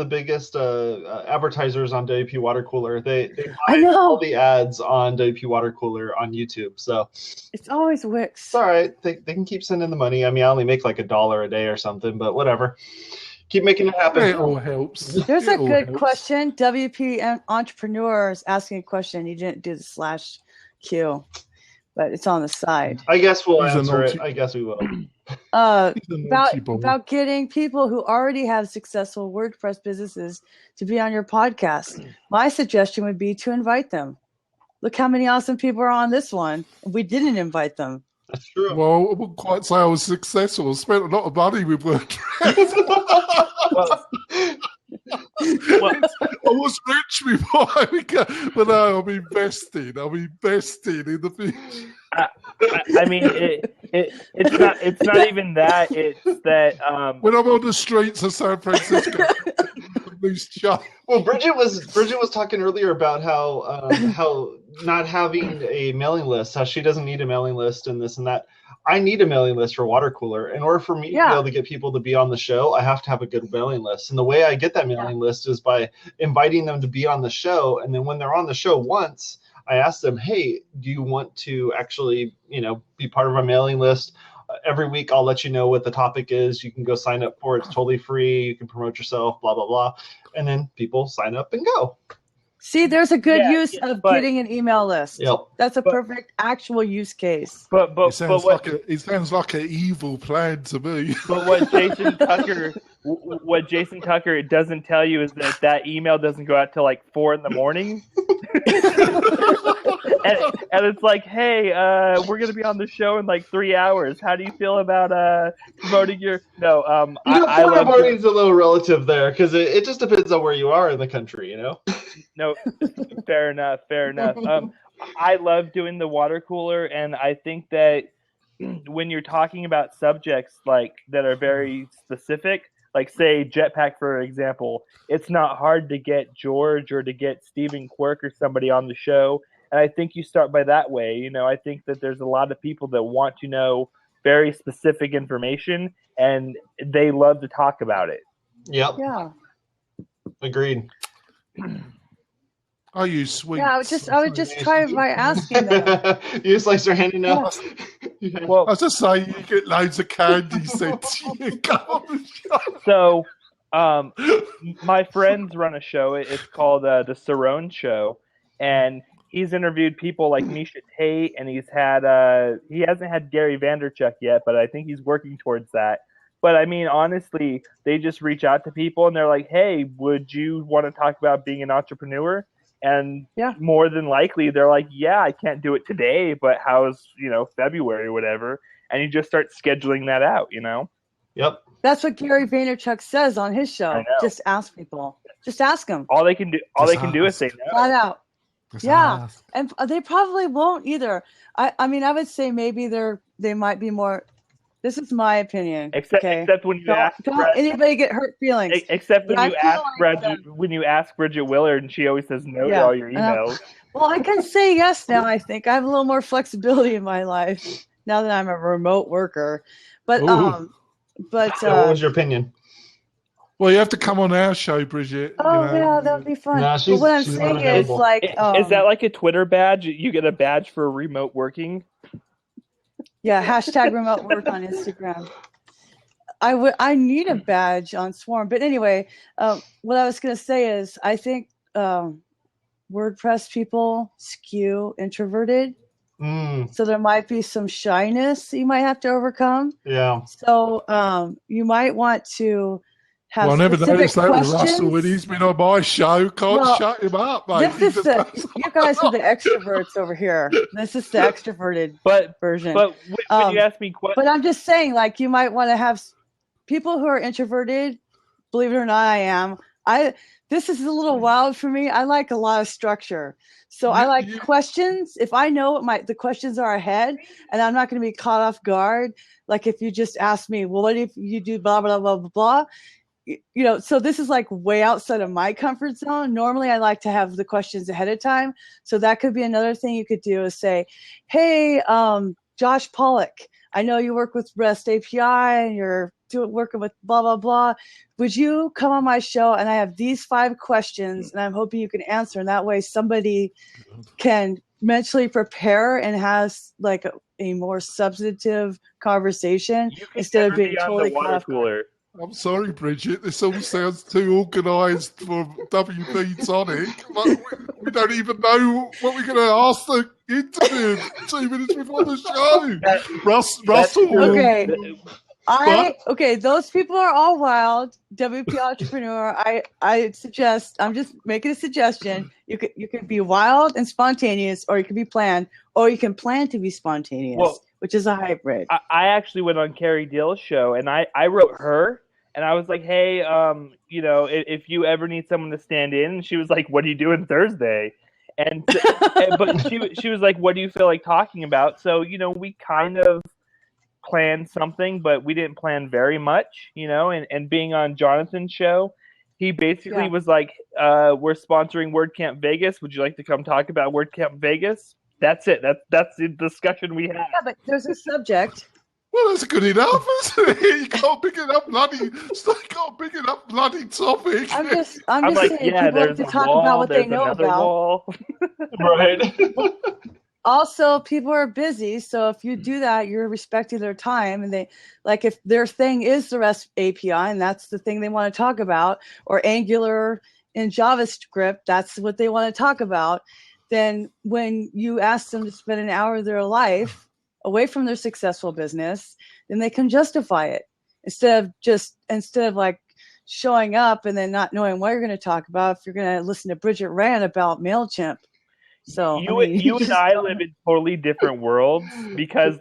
Speaker 1: biggest advertisers on WP Watercooler. They buy all the ads on WP Watercooler on YouTube. So
Speaker 2: it's always Wix.
Speaker 1: It's all right. They can keep sending the money. I mean, I only make like $1 a day or something, but whatever. Keep making it happen.
Speaker 5: It all helps.
Speaker 2: There's a good question. WP Entrepreneur is asking a question. You didn't do the /Q, but it's on the side.
Speaker 1: I guess we'll answer it. I guess we will.
Speaker 2: About getting people who already have successful WordPress businesses to be on your podcast. My suggestion would be to invite them. Look how many awesome people are on this one. We didn't invite them.
Speaker 1: That's true.
Speaker 5: Well, I wouldn't quite say I was successful. I spent a lot of money with WordPress. I was rich before I began, but now I'm investing. I'm investing in the future.
Speaker 3: I mean, it's not even that. It's that
Speaker 5: when I'm on the streets of San Francisco,
Speaker 1: well, Bridget was talking earlier about how not having a mailing list, how she doesn't need a mailing list and this and that. I need a mailing list for Watercooler. In order for me to be able to get people to be on the show, I have to have a good mailing list. And the way I get that mailing list is by inviting them to be on the show. And then when they're on the show once, I ask them, hey, do you want to actually, be part of our mailing list? Every week, I'll let you know what the topic is. You can go sign up for it. It's totally free. You can promote yourself, blah, blah, blah. And then people sign up and go.
Speaker 2: See, there's a good use of getting an email list.
Speaker 1: Yep.
Speaker 2: That's a perfect actual use case.
Speaker 5: It sounds like an evil plan to me.
Speaker 3: But what Jason Tucker doesn't tell you is that email doesn't go out till like 4 a.m. and it's like, hey, we're gonna be on the show in like 3 hours. How do you feel about promoting your? No,
Speaker 1: I love promoting's a little relative there because it just depends on where you are in the country,
Speaker 3: No, fair enough. I love doing the water cooler, and I think that when you're talking about subjects like that are very specific, like say Jetpack, for example, it's not hard to get George or to get Stephen Quirk or somebody on the show. And I think you start by that way. I think that there's a lot of people that want to know very specific information, and they love to talk about it.
Speaker 1: Yep.
Speaker 2: Yeah.
Speaker 1: Agreed.
Speaker 5: I use sweets.
Speaker 2: Yeah, I would just try by asking them.
Speaker 1: You just like start handing out.
Speaker 5: Yeah. Well, I was just saying you get loads of candy sent to you.
Speaker 3: So, my friends run a show. It's called the Cerrone Show, and he's interviewed people like Misha Tate, and he hasn't had Gary Vaynerchuk yet, but I think he's working towards that. But I mean, honestly, they just reach out to people and they're like, hey, would you want to talk about being an entrepreneur? And more than likely, they're like, yeah, I can't do it today, but how's, February or whatever. And you just start scheduling that out,
Speaker 1: Yep.
Speaker 2: That's what Gary Vaynerchuk says on his show. Just ask people. Just ask them.
Speaker 3: All they can do is say no.
Speaker 2: Flat out. Yeah. And they probably won't either. I mean, I would say maybe they might be more. This is my opinion.
Speaker 3: Except when you ask,
Speaker 2: don't anybody get hurt feelings.
Speaker 3: Except when you ask Bridget Willard, and she always says no to all your emails.
Speaker 2: Well, I can say yes now. I think I have a little more flexibility in my life now that I'm a remote worker. But
Speaker 1: what was your opinion?
Speaker 5: Well, you have to come on our show, Bridget.
Speaker 2: Yeah, that would be fun.
Speaker 1: Nah,
Speaker 2: but what I'm saying is, like,
Speaker 3: is that like a Twitter badge? You get a badge for remote working.
Speaker 2: Yeah, hashtag remote work on Instagram. I need a badge on Swarm. But anyway, what I was going to say is I think WordPress people skew introverted. So there might be some shyness you might have to overcome.
Speaker 1: Yeah.
Speaker 2: So you might want to have
Speaker 5: Well, I never
Speaker 2: specific
Speaker 5: noticed that with
Speaker 2: questions.
Speaker 5: Russell when he's been on my show. Can't shut him up, mate.
Speaker 2: You guys are the extroverts over here. This is the extroverted version.
Speaker 3: But when you ask me questions,
Speaker 2: but I'm just saying, like, you might want to have people who are introverted. Believe it or not, I am. This is a little wild for me. I like a lot of structure. So I like questions. If I know what the questions are ahead, and I'm not going to be caught off guard. Like if you just ask me, well, what if you do blah, blah, blah, blah, blah. So this is like way outside of my comfort zone. Normally I like to have the questions ahead of time. So that could be another thing you could do is say, hey, Josh Pollock, I know you work with REST API and you're working with blah, blah, blah. Would you come on my show? And I have these 5 questions and I'm hoping you can answer. And that way somebody can mentally prepare and has like a more substantive conversation instead of being totally
Speaker 3: water cooler.
Speaker 5: I'm sorry, Bridget. This all sounds too organised for WP Tonic. But we don't even know what we're going to ask the interview 2 minutes before the show. Russell.
Speaker 2: Okay. Those people are all wild. WP Entrepreneur. I suggest. I'm just making a suggestion. You could be wild and spontaneous, or you could be planned, or you can plan to be spontaneous, which is a hybrid.
Speaker 3: I actually went on Carrie Dill's show, and I wrote her, and I was like, hey, if you ever need someone to stand in, and she was like, what are you doing Thursday? And but she was like, what do you feel like talking about? So we kind of planned something, but we didn't plan very much, and being on Jonathan's show, he basically was like, we're sponsoring WordCamp Vegas. Would you like to come talk about WordCamp Vegas? That's it. That's the discussion we had.
Speaker 2: Yeah, but there's a subject.
Speaker 5: Well, that's good enough, isn't it? You can't pick it up bloody topic.
Speaker 2: I'm just like, saying, people like to talk about what they know about.
Speaker 1: Right.
Speaker 2: Also, people are busy, so if you do that, you're respecting their time. And they, like, if their thing is the REST API and that's the thing they want to talk about, or Angular in JavaScript, that's what they want to talk about, then when you ask them to spend an hour of their life away from their successful business, then they can justify it instead of like showing up and then not knowing what you're going to talk about. If you're going to listen to Bridget rant about MailChimp. So
Speaker 3: you and I live in totally different worlds because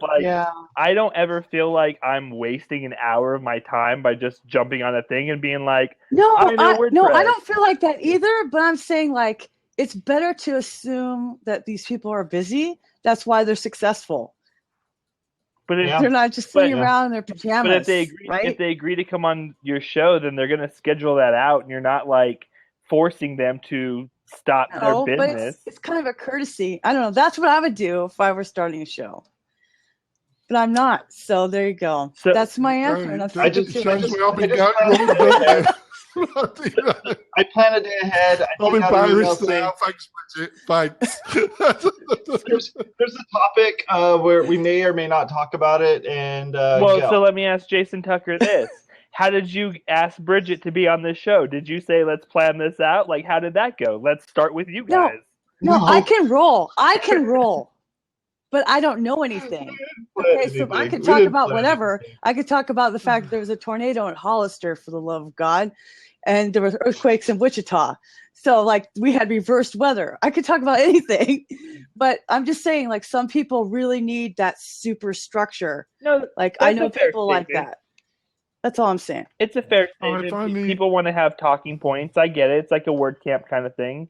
Speaker 3: I don't ever feel like I'm wasting an hour of my time by just jumping on a thing and being like, I don't feel like that either. But I'm saying like it's better to assume that these people are busy. That's why they're successful. But they're not just sitting around in their pajamas. But if they agree to come on your show, then they're going to schedule that out, and you're not like forcing them to stop their business.
Speaker 2: But it's kind of a courtesy. I don't know. That's what I would do if I were starting a show. But I'm not. So there you go. So, that's my answer. And
Speaker 1: I plan a day ahead.
Speaker 5: I'm embarrassed now. Thanks, Bridget. Thanks.
Speaker 1: There's a topic where we may or may not talk about it. And
Speaker 3: so let me ask Jason Tucker this. How did you ask Bridget to be on this show? Did you say, let's plan this out? Like, how did that go? Let's start with you guys.
Speaker 2: No, I can roll. But I don't know anything. Okay, so I could talk about whatever. I could talk about the fact there was a tornado in Hollister, for the love of God, and there was earthquakes in Wichita. So, like, we had reversed weather. I could talk about anything. But I'm just saying, like, some people really need that super structure.
Speaker 3: No,
Speaker 2: like, I know people like that. That's all I'm saying.
Speaker 3: It's a fair statement. People want to have talking points. I get it. It's like a WordCamp kind of thing.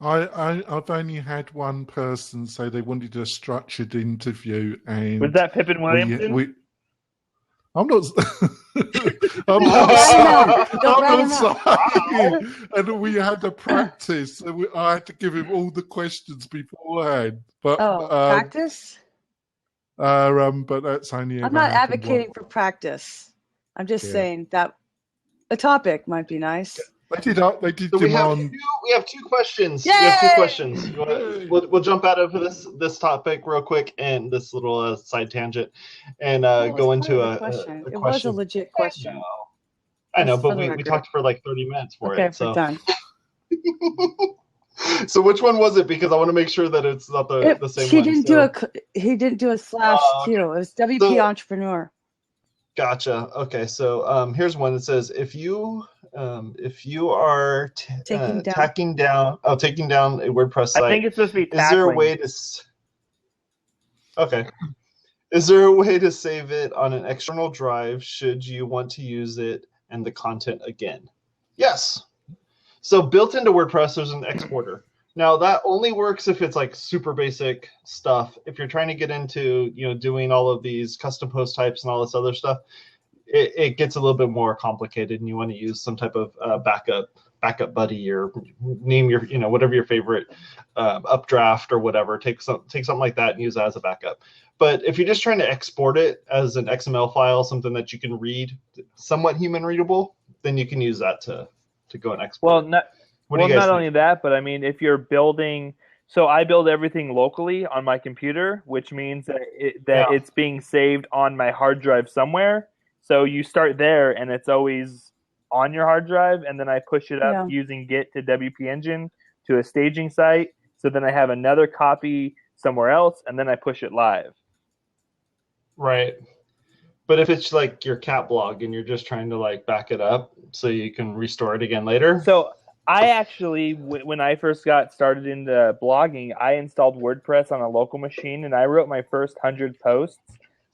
Speaker 5: I've only had one person say they wanted a structured interview, and
Speaker 3: was that Pippin Williamson?
Speaker 5: I'm not. I'm not saying. And we had to practice. I had to give him all the questions beforehand. But
Speaker 2: practice.
Speaker 5: But that's only.
Speaker 2: I'm not advocating for practice. I'm just saying that a topic might be nice.
Speaker 5: They did demand.
Speaker 1: We have 2 questions.
Speaker 2: Yay!
Speaker 1: We have 2 questions. We'll jump out of this topic real quick and this little side tangent, and go into a question.
Speaker 2: It was a legit question.
Speaker 1: I know, but we talked for like 30 minutes for it.
Speaker 2: Okay, we're done.
Speaker 1: So which one was it? Because I want to make sure that it's not the same one.
Speaker 2: He didn't do a /2. It was WP Entrepreneur.
Speaker 1: Gotcha. Okay, so here's one that says if you are taking down a WordPress site,
Speaker 3: I think it's supposed to be tackling.
Speaker 1: is there a way to? Okay. Is there a way to save it on an external drive should you want to use it and the content again? Yes. So built into WordPress, there's an exporter. Now that only works if it's like super basic stuff. If you're trying to get into, doing all of these custom post types and all this other stuff, it gets a little bit more complicated, and you want to use some type of backup buddy, or name your, whatever your favorite updraft or whatever. Take something like that and use that as a backup. But if you're just trying to export it as an XML file, something that you can read, somewhat human readable, then you can use that to go and export.
Speaker 3: Well, not only that, but I mean, if you're building, so I build everything locally on my computer, which means that it's being saved on my hard drive somewhere. So you start there, and it's always on your hard drive, and then I push it up using Git to WP Engine to a staging site. So then I have another copy somewhere else, and then I push it live.
Speaker 1: Right. But if it's like your cat blog and you're just trying to like back it up so you can restore it again later.
Speaker 3: So I actually, when I first got started into blogging, I installed WordPress on a local machine, and I wrote my first 100 posts,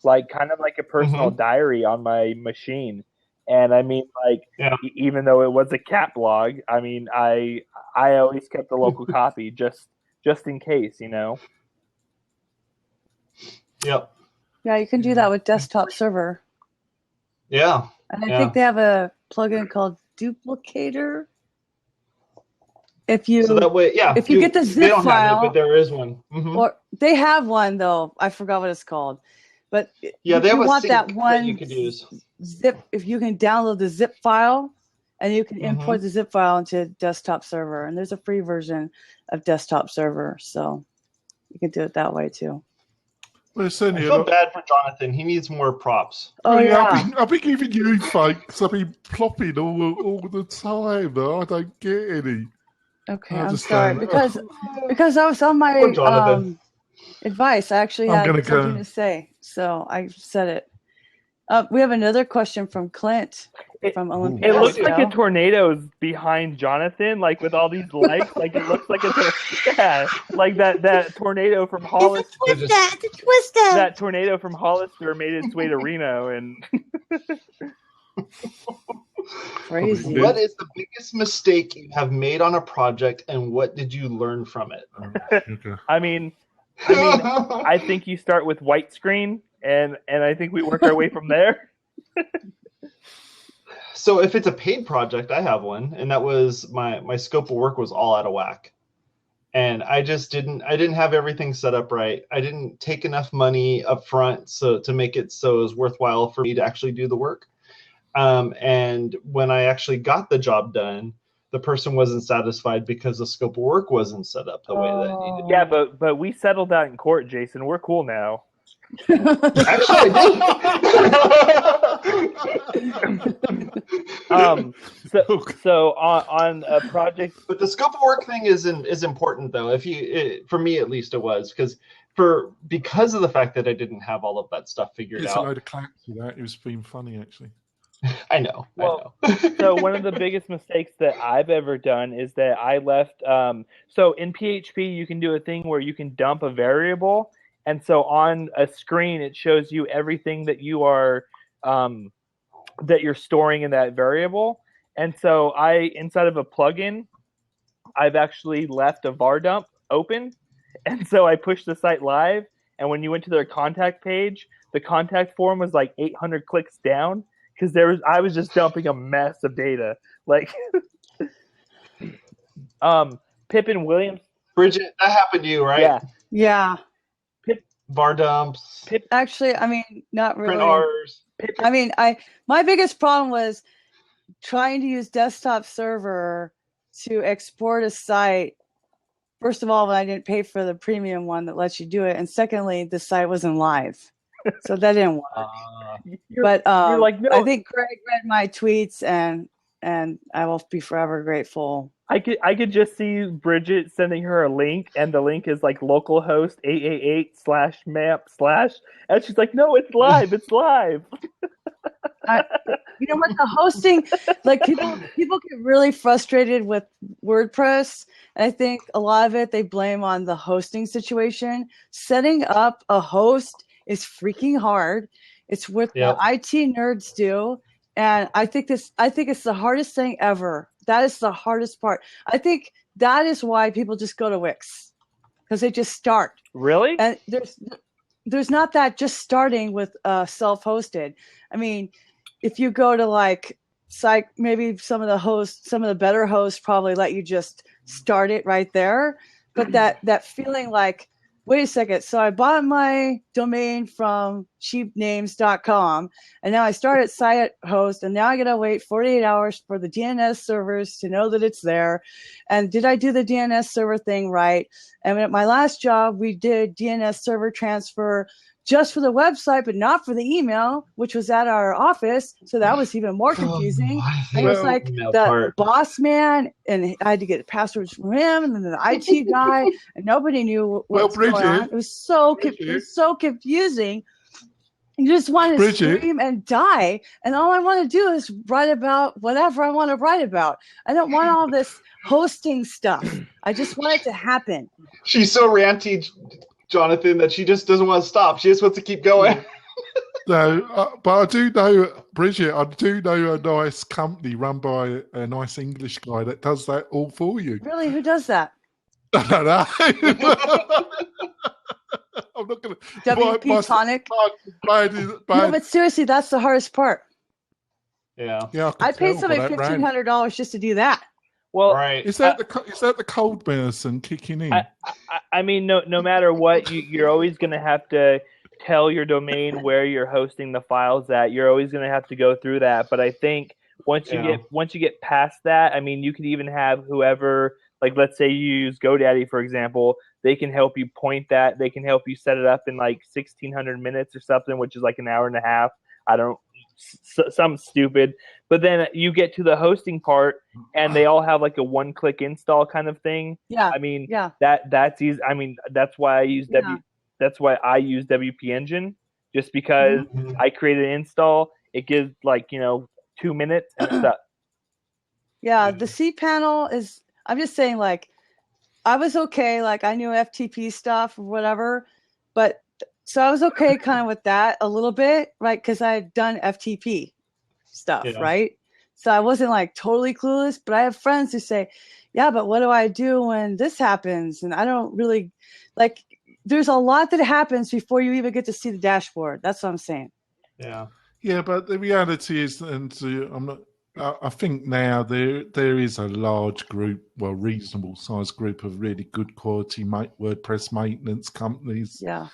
Speaker 3: kind of like a personal diary on my machine. And I mean, even though it was a cat blog, I mean, I always kept the local copy just in case,
Speaker 1: Yep.
Speaker 2: Yeah, you can do that with Desktop Server.
Speaker 1: Yeah.
Speaker 2: And I think they have a plugin called Duplicator. If you
Speaker 1: so that way,
Speaker 2: if you get the zip
Speaker 1: they don't
Speaker 2: file,
Speaker 1: have it, but there is one. Mm-hmm.
Speaker 2: Or they have one though. I forgot what it's called. But
Speaker 1: they have a
Speaker 2: want
Speaker 1: sync
Speaker 2: that one
Speaker 1: that you could use.
Speaker 2: Zip. If you can download the zip file, and you can import the zip file into Desktop Server, and there's a free version of Desktop Server, so you can do it that way too.
Speaker 5: Well,
Speaker 1: I feel bad for Jonathan. He needs more props.
Speaker 2: Oh yeah,
Speaker 5: I've been giving you fakes. I've been plopping all the time. Though I don't get any.
Speaker 2: Okay, I'm sorry because I was on my advice. I actually had something to say, so I said it. We have another question from Clint from Olympia.
Speaker 3: It looks like a tornado's behind Jonathan, with all these lights. It looks like like that tornado from Hollister.
Speaker 6: It's a twister.
Speaker 3: That tornado from Hollister made its way to Reno, and
Speaker 2: crazy.
Speaker 1: What is the biggest mistake you have made on a project, and what did you learn from it?
Speaker 5: Okay.
Speaker 3: I mean, I think you start with white screen, and I think we work our way from there.
Speaker 1: So if it's a paid project, I have one, and that was my scope of work was all out of whack. And I didn't have everything set up right. I didn't take enough money up front to make it so it was worthwhile for me to actually do the work. And when I actually got the job done, the person wasn't satisfied because the scope of work wasn't set up the way that it needed.
Speaker 3: Yeah, but we settled that in court, Jason. We're cool now.
Speaker 1: Actually,
Speaker 3: I did. So on a project,
Speaker 1: but the scope of work thing is important though. For me at least, it was because of the fact that I didn't have all of that stuff figured out.
Speaker 5: It's a load of claps to that. It was being funny actually.
Speaker 1: I know.
Speaker 3: So one of the biggest mistakes that I've ever done is that I left. So in PHP, you can do a thing where you can dump a variable, and so on a screen it shows you everything that you are that you're storing in that variable. And so inside of a plugin, I've actually left a var dump open, and so I pushed the site live. And when you went to their contact page, the contact form was 800 clicks down. Because I was just dumping a mess of data. Pippin Williams.
Speaker 1: Bridget, that happened to you, right?
Speaker 2: Yeah.
Speaker 1: var dumps.
Speaker 2: Actually, I mean, not really.
Speaker 1: Print Rs.
Speaker 2: I mean, my biggest problem was trying to use Desktop Server to export a site. First of all, when I didn't pay for the premium one that lets you do it, and secondly, the site wasn't live. So that didn't work. But
Speaker 3: you're like, no.
Speaker 2: I think Greg read my tweets, and I will be forever grateful.
Speaker 3: I could just see Bridget sending her a link, and the link is localhost 888/map/, and she's like, no, it's live, it's live.
Speaker 2: You know what? The hosting, like people get really frustrated with WordPress. And I think a lot of it they blame on the hosting situation. Setting up a host is freaking hard. It's what the IT nerds do. And I think it's the hardest thing ever. That is the hardest part. I think that is why people just go to Wix, because they just start.
Speaker 3: Really?
Speaker 2: And there's not that just starting with self-hosted. I mean, if you go to like maybe some of the better hosts probably let you just start it right there. But that feeling like, wait a second, so I bought my domain from cheapnames.com and now I started site host and now I gotta wait 48 hours for the DNS servers to know that it's there. And did I do the DNS server thing right? And at my last job, we did DNS server transfer just for the website, but not for the email, which was at our office. So that was even more confusing. And it was like the boss man, and I had to get passwords from him, and then the IT guy, and nobody knew what was going on. It was so confusing. You just want to scream and die. And all I want to do is write about whatever I want to write about. I don't want all this hosting stuff. I just want it to happen.
Speaker 1: She's so ranty, Jonathan, that she just doesn't want to stop. She just wants to keep going.
Speaker 5: No, but I do know, Bridget, I do know a nice company run by a nice English guy that does that all for you.
Speaker 2: Really? Who does that?
Speaker 5: I don't know. I'm not going to...
Speaker 2: WP Tonic? No, but seriously, that's the hardest part.
Speaker 1: Yeah.
Speaker 2: I paid somebody $1,500 just to do that.
Speaker 3: Well,
Speaker 1: right.
Speaker 5: Is that the cold medicine kicking in?
Speaker 3: I mean, no matter what, you're always going to have to tell your domain where you're hosting the files at. You're always going to have to go through that. But I think once you get past that, I mean, you could even have whoever, like let's say you use GoDaddy, for example, they can help you point that. They can help you set it up in like 1,600 minutes or something, which is like an hour and a half. Something stupid. But then you get to the hosting part and they all have like a one-click install kind of thing.
Speaker 2: Yeah.
Speaker 3: I mean, that's easy. I mean, that's why I use WP Engine, just because I create an install. It gives 2 minutes and it's up.
Speaker 2: Yeah, the cPanel is, I'm just saying, like, I was okay, like I knew FTP stuff or whatever, but so I was okay kind of with that a little bit, right? Because I had done FTP stuff, right? So I wasn't like totally clueless, but I have friends who say, yeah, but what do I do when this happens? And I don't really, like, there's a lot that happens before you even get to see the dashboard. That's what I'm saying.
Speaker 1: Yeah.
Speaker 5: Yeah, but the reality is, I think now there is a large group, well, reasonable sized group of really good quality WordPress maintenance companies.
Speaker 2: Yeah.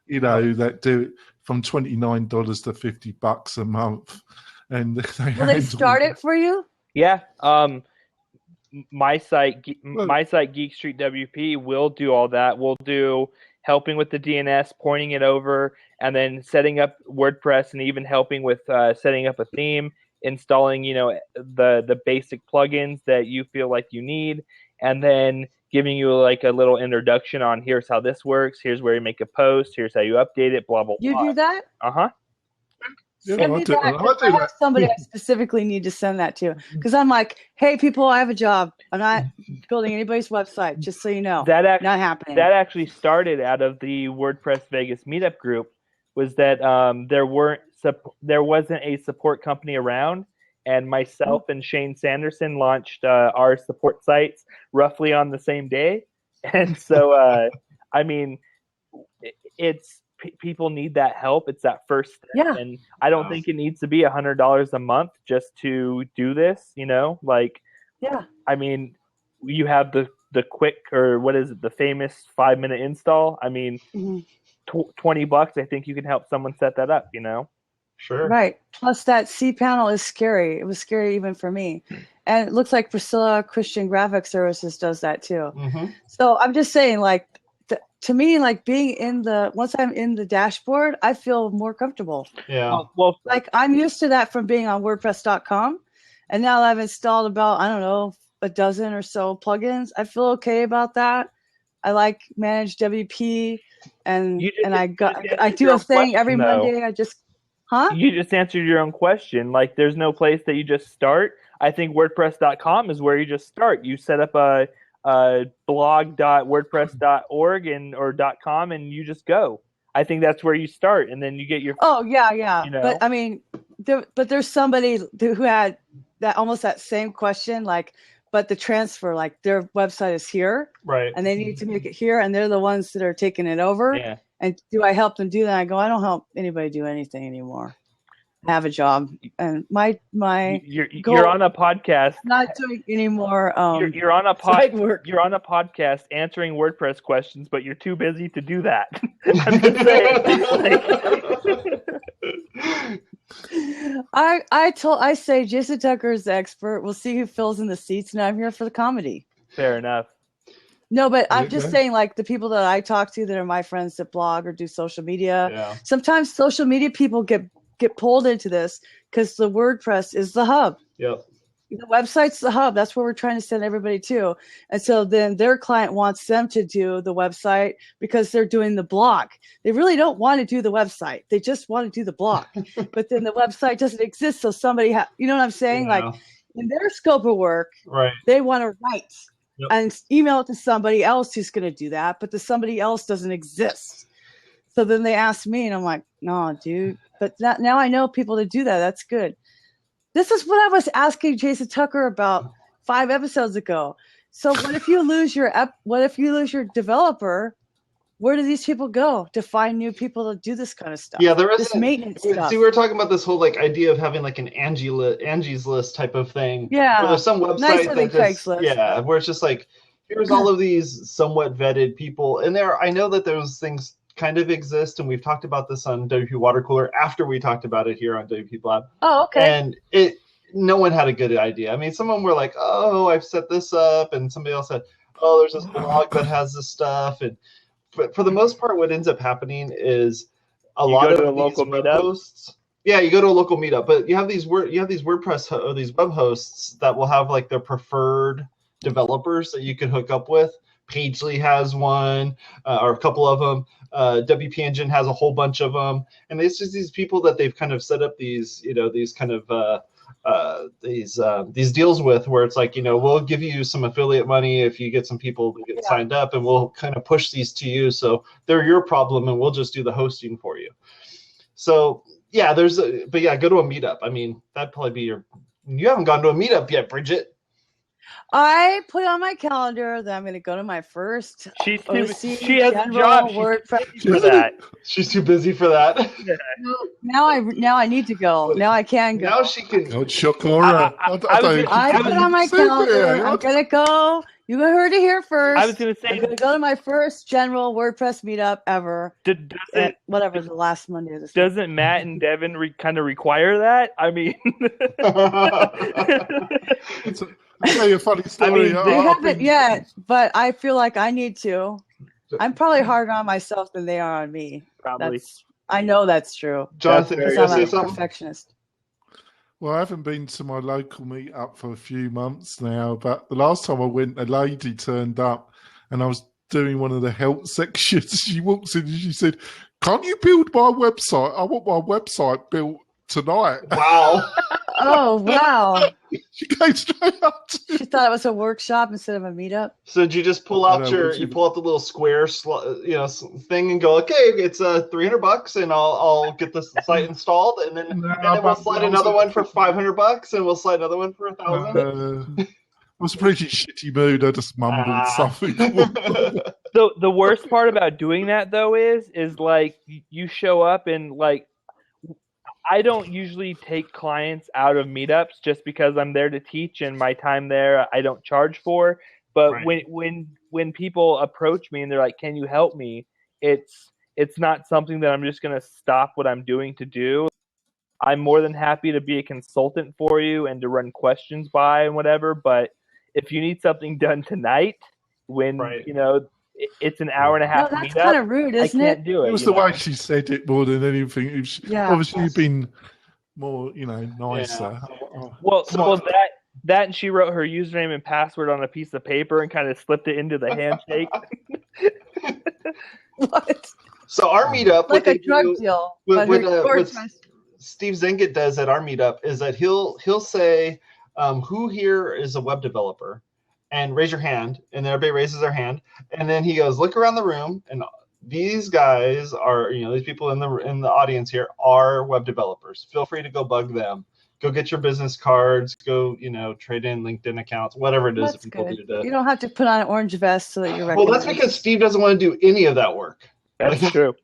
Speaker 5: That do it from $29 to $50 a month, and
Speaker 2: will they start it for you?
Speaker 3: Yeah. My site, Geek Street WP, will do all that. We'll do helping with the DNS, pointing it over, and then setting up WordPress, and even helping with setting up a theme, installing the basic plugins that you feel like you need, and then giving you like a little introduction on here's how this works, here's where you make a post, here's how you update it, blah blah blah.
Speaker 2: You do that? Send me that. I have somebody I specifically need to send that to, because I'm like, hey people, I have a job. I'm not building anybody's website, just so you know. Not happening.
Speaker 3: That actually started out of the WordPress Vegas meetup group, was that there wasn't a support company around, and myself and Shane Sanderson launched our support sites roughly on the same day. And so, I mean, people need that help. It's that first step.
Speaker 2: Yeah.
Speaker 3: And I don't think it needs to be $100 a month just to do this,
Speaker 2: Yeah.
Speaker 3: I mean, you have the quick, or what is it, the famous 5-minute install. I mean, $20, I think you can help someone set that up,
Speaker 1: Sure.
Speaker 2: Right. Plus that cPanel is scary. It was scary even for me. And it looks like Priscilla Christian Graphic Services does that too. So I'm just saying, like, to me, like being once I'm in the dashboard, I feel more comfortable.
Speaker 1: Yeah.
Speaker 3: Well,
Speaker 2: like I'm used to that from being on WordPress.com. And now that I've installed about, I don't know, a dozen or so plugins, I feel okay about that. I like Manage WP, and I do a thing every Monday. Huh?
Speaker 3: You just answered your own question. Like, there's no place that you just start. I think WordPress.com is where you just start. You set up a blog.wordpress.org or .com, and you just go. I think that's where you start, and then you get your.
Speaker 2: Oh yeah.
Speaker 3: You know?
Speaker 2: But I mean, there's somebody who had that same question, like, but the transfer, like their website is here,
Speaker 1: right,
Speaker 2: and they need to make it here, and they're the ones that are taking it over.
Speaker 3: Yeah.
Speaker 2: And do I help them do that? I go, I don't help anybody do anything anymore. I have a job, and my
Speaker 3: you're on a podcast.
Speaker 2: Not doing any more.
Speaker 3: You're on a
Speaker 2: side work.
Speaker 3: You're on a podcast answering WordPress questions, but you're too busy to do that. I'm just saying.
Speaker 2: I say Jason Tucker is the expert. We'll see who fills in the seats, and I'm here for the comedy.
Speaker 3: Fair enough.
Speaker 2: No, but I'm just saying, like, the people that I talk to that are my friends that blog or do social media, sometimes social media people get pulled into this because the WordPress is the hub.
Speaker 1: Yep.
Speaker 2: The website's the hub. That's where we're trying to send everybody to. And so then their client wants them to do the website because they're doing the blog. They really don't want to do the website. They just want to do the blog. But then the website doesn't exist. So somebody, you know what I'm saying?
Speaker 1: Yeah.
Speaker 2: Like, in their scope of work,
Speaker 1: right,
Speaker 2: they want to write.
Speaker 1: Yep.
Speaker 2: And email it to somebody else who's going to do that, but the somebody else doesn't exist. So then they ask me, and I'm like, no, dude. But now I know people to do that. That's good. This is what I was asking Jason Tucker about 5 episodes ago. So what if you lose your developer? Where do these people go to find new people to do this kind of stuff?
Speaker 1: Yeah, there is
Speaker 2: this maintenance stuff.
Speaker 1: See, we were talking about this whole like idea of having like an Angie's List type of thing.
Speaker 2: Yeah,
Speaker 1: where there's some website
Speaker 2: nicer than Craigslist.
Speaker 1: Yeah, where it's just like, here's all of these somewhat vetted people, and I know that those things kind of exist, and we've talked about this on WP Watercooler after we talked about it here on WP Blab.
Speaker 2: Oh, okay.
Speaker 1: And no one had a good idea. I mean, some of them were like, oh, I've set this up, and somebody else said, oh, there's this blog that has this stuff, and for the most part, what ends up happening is a lot of these
Speaker 3: local
Speaker 1: web
Speaker 3: meetup
Speaker 1: hosts. Yeah, you go to a local meetup, but you have these WordPress or these web hosts that will have like their preferred developers that you can hook up with. Pagely has one, or a couple of them. WP Engine has a whole bunch of them, and it's just these people that they've kind of set up these, these kind of these deals with, where it's like, we'll give you some affiliate money if you get some people to get signed up, and we'll kind of push these to you, so they're your problem, and we'll just do the hosting for you. So yeah, go to a meetup. I mean, that'd probably be you haven't gone to a meetup yet, Bridget.
Speaker 2: I put on my calendar that I'm going to go to my first
Speaker 3: she has a
Speaker 2: general
Speaker 3: job
Speaker 2: WordPress
Speaker 3: for that.
Speaker 1: She's too busy for that.
Speaker 2: Now I need to go. Now I can go.
Speaker 1: Now she can.
Speaker 5: God, Shakura.
Speaker 2: I put on my calendar. I'm going to go. You heard it here first.
Speaker 3: I was going to say,
Speaker 2: I'm going to go to my first general WordPress meetup ever. Whatever, the last Monday of this week.
Speaker 3: Doesn't Matt and Devin kind of require that? I mean,
Speaker 5: I'll tell you a funny story.
Speaker 2: They haven't yet, but I feel like I need to. I'm probably harder on myself than they are on me.
Speaker 3: Probably.
Speaker 2: I know that's true.
Speaker 1: Jonathan,
Speaker 2: Because
Speaker 1: you
Speaker 2: I'm
Speaker 1: say
Speaker 2: a
Speaker 1: something?
Speaker 2: perfectionist.
Speaker 5: Well, I haven't been to my local meetup for a few months now, but the last time I went, a lady turned up, and I was doing one of the help sections. She walks in and she said, "Can't you build my website? I want my website built tonight."
Speaker 1: Wow.
Speaker 2: Oh, wow.
Speaker 5: She came straight up to me.
Speaker 2: She thought it was a workshop instead of a meetup.
Speaker 1: So did you just pull out the little square, thing and go, okay, it's $300, and I'll get this site installed, and then we'll slide another one for $500, and we'll slide another one for $1,000.
Speaker 5: I was a pretty shitty mood. I just mumbled something.
Speaker 3: the worst part about doing that though is like you show up and like, I don't usually take clients out of meetups just because I'm there to teach, and my time there I don't charge for. But right. when people approach me and they're like, "Can you help me?" It's not something that I'm just going to stop what I'm doing to do. I'm more than happy to be a consultant for you and to run questions by and whatever. But if you need something done tonight, when it's an hour and a half.
Speaker 2: No, that's kind of rude, isn't it?
Speaker 3: I can't do it.
Speaker 5: It was the way she said it more than anything. Obviously, you've been more, nicer.
Speaker 3: Yeah. Well, that, and she wrote her username and password on a piece of paper and kind of slipped it into the handshake.
Speaker 2: What?
Speaker 1: So our meetup,
Speaker 2: like a drug deal.
Speaker 1: Steve Zengit does at our meetup is that he'll say, who here is a web developer? And raise your hand, and then everybody raises their hand, and then he goes, look around the room, and these guys are, these people in the audience here are web developers. Feel free to go bug them. Go get your business cards. Go, trade in LinkedIn accounts, whatever it is that people do.
Speaker 2: You don't have to put on an orange vest so that you're
Speaker 1: recognized. Well, that's because Steve doesn't want to do any of that work.
Speaker 3: That's true.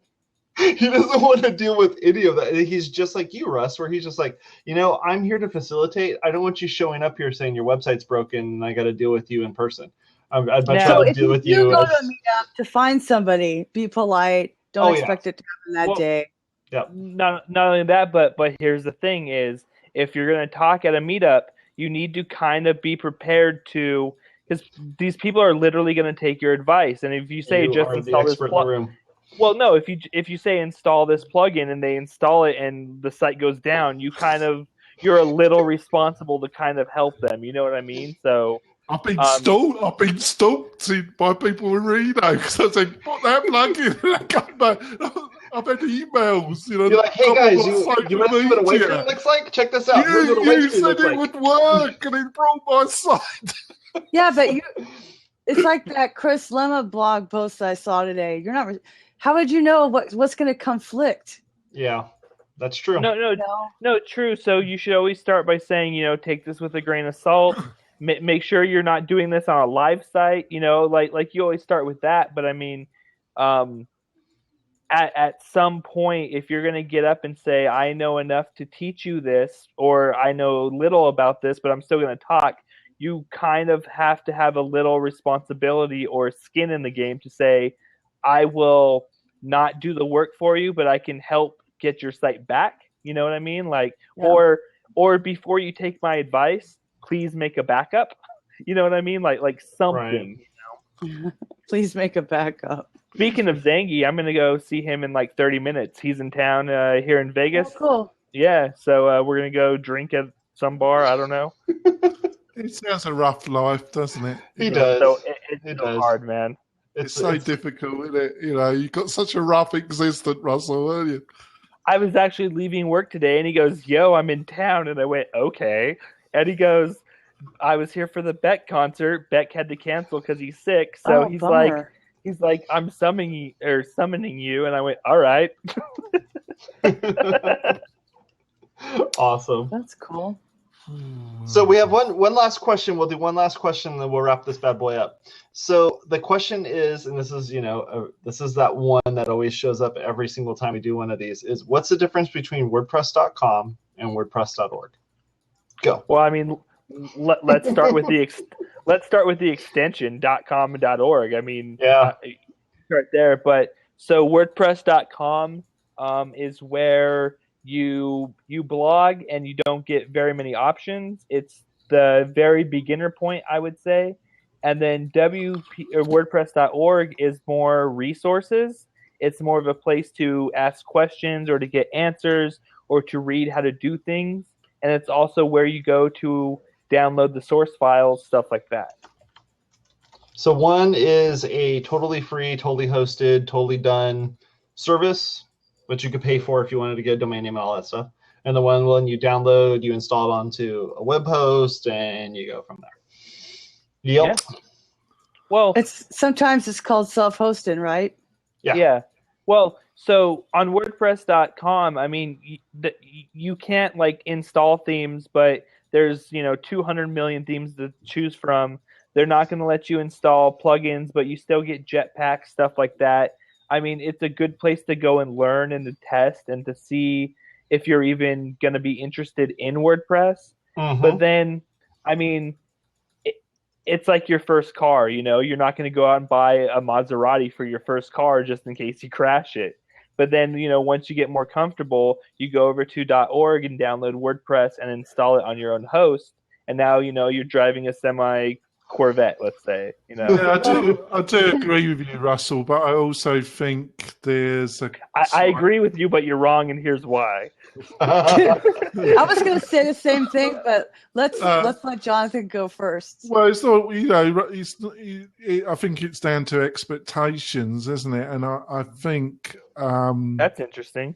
Speaker 1: He doesn't want to deal with any of that. He's just like you, Russ, where he's just like, I'm here to facilitate. I don't want you showing up here saying your website's broken and I got to deal with you in person. I'd much rather deal with you.
Speaker 2: So if you go to a meetup to find somebody, be polite. Don't expect it to happen that day.
Speaker 3: Yeah. Not only that, but here's the thing is, if you're going to talk at a meetup, you need to kind of be prepared to, because these people are literally going to take your advice. And if you say just install this plugin, well, no, if you say install this plugin and they install it and the site goes down, you're a little responsible to kind of help them. You know what I mean? So
Speaker 5: I've been stalked by people in Reno because I said, put that plugin and I come back. I've had emails,
Speaker 1: You're like, hey guys, you want to see what a white screen looks like? Check this out.
Speaker 5: You said it would work, and it broke my site.
Speaker 2: Yeah, but it's like that Chris Lemma blog post I saw today. How would you know what's going to conflict?
Speaker 1: Yeah, that's true.
Speaker 3: No, true. So you should always start by saying, take this with a grain of salt. Make sure you're not doing this on a live site. Like you always start with that. But I mean, at some point, if you're going to get up and say, I know enough to teach you this, or I know little about this, but I'm still going to talk, you kind of have to have a little responsibility or skin in the game to say, I will not do the work for you, but I can help get your site back. You know what I mean? Or before you take my advice, please make a backup. You know what I mean? Like something.
Speaker 2: Right. Please make a backup.
Speaker 3: Speaking of Zangy, I'm going to go see him in like 30 minutes. He's in town here in Vegas.
Speaker 2: Oh, cool.
Speaker 3: Yeah, so we're going to go drink at some bar. I don't know.
Speaker 5: It sounds a rough life, doesn't it?
Speaker 1: He does.
Speaker 3: So it's so hard, man.
Speaker 5: It's so difficult, isn't it? You've got such a rough existence, Russell, aren't you?
Speaker 3: I was actually leaving work today, and he goes, yo, I'm in town. And I went, okay. And he goes, I was here for the Beck concert. Beck had to cancel because he's sick. So he's like, I'm summoning you. And I went, all right.
Speaker 1: Awesome.
Speaker 2: That's cool.
Speaker 1: So we have one last question. We'll do one last question, and then we'll wrap this bad boy up. So the question is, and this is, this is that one that always shows up every single time we do one of these, is what's the difference between WordPress.com and WordPress.org? Go.
Speaker 3: Well, I mean, let's start with the extension .com and .org. I mean,
Speaker 1: yeah,
Speaker 3: right there. But so WordPress.com is where you blog and you don't get very many options. It's the very beginner point, I would say. And then WordPress.org is more resources. It's more of a place to ask questions or to get answers or to read how to do things. And it's also where you go to download the source files, stuff like that.
Speaker 1: So one is a totally free, totally hosted, totally done service, which you could pay for if you wanted to get a domain name and all that stuff. And the one you download, you install it onto a web host, and you go from there. Yep.
Speaker 3: Yeah. Well,
Speaker 2: sometimes it's called self-hosted, right?
Speaker 3: Yeah. Well, so on WordPress.com, I mean, you can't install themes, but there's 200 million themes to choose from. They're not going to let you install plugins, but you still get Jetpack, stuff like that. I mean, it's a good place to go and learn and to test and to see if you're even going to be interested in WordPress. Mm-hmm. But then, I mean, it's like your first car, you're not going to go out and buy a Maserati for your first car just in case you crash it. But then, once you get more comfortable, you go over to .org and download WordPress and install it on your own host. And now, you're driving a semi-Corvette, let's say.
Speaker 5: Yeah, I do agree with you, Russell, but I also think there's a...
Speaker 3: I agree with you, but you're wrong, and here's why.
Speaker 2: I was going to say the same thing, but let's let Jonathan go first.
Speaker 5: Well, it's not, I think it's down to expectations, isn't it? And I think...
Speaker 3: that's interesting.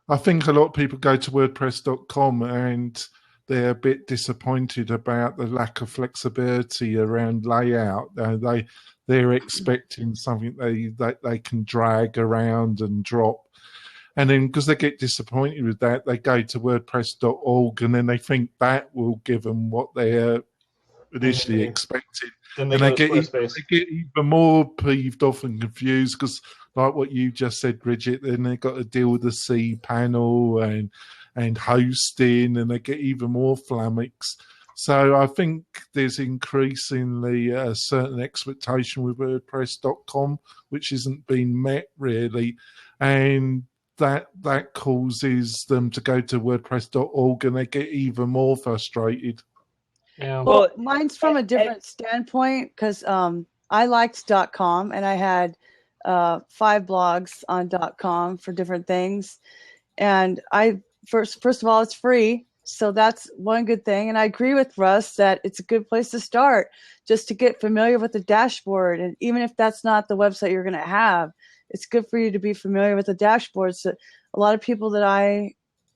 Speaker 5: I think a lot of people go to WordPress.com and they're a bit disappointed about the lack of flexibility around layout. They're expecting something they can drag around and drop. And then because they get disappointed with that, they go to WordPress.org and then they think that will give them what they're initially expected.
Speaker 1: Then
Speaker 5: and they get even more peeved off and confused because, like what you just said, Bridget, then they've got to deal with the cPanel and hosting, and they get even more flummoxed. So I think there's increasingly a certain expectation with WordPress.com, which isn't being met really, and that causes them to go to WordPress.org, and they get even more frustrated.
Speaker 1: Yeah.
Speaker 2: Well, mine's from a different standpoint because I liked .com, and I had 5 blogs on .com for different things, and first of all, it's free. So that's one good thing. And I agree with Russ that it's a good place to start just to get familiar with the dashboard. And even if that's not the website you're going to have, it's good for you to be familiar with the dashboard. So a lot of people that I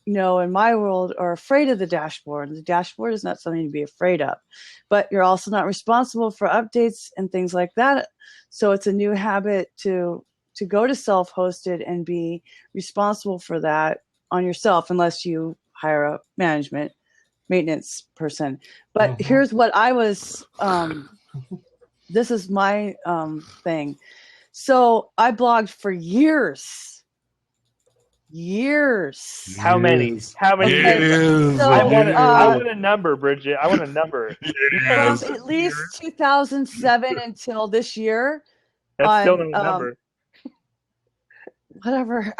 Speaker 2: know in my world are afraid of the dashboard. The dashboard is not something to be afraid of, but you're also not responsible for updates and things like that. So it's a new habit to go to self-hosted and be responsible for that on yourself, unless you hire a maintenance person. But here's what I was, this is my thing. So I blogged for years.
Speaker 3: How many years?
Speaker 2: So,
Speaker 3: I want a number, Bridget. I want a number.
Speaker 2: From at least 2007 until this year.
Speaker 3: That's still no number.
Speaker 2: However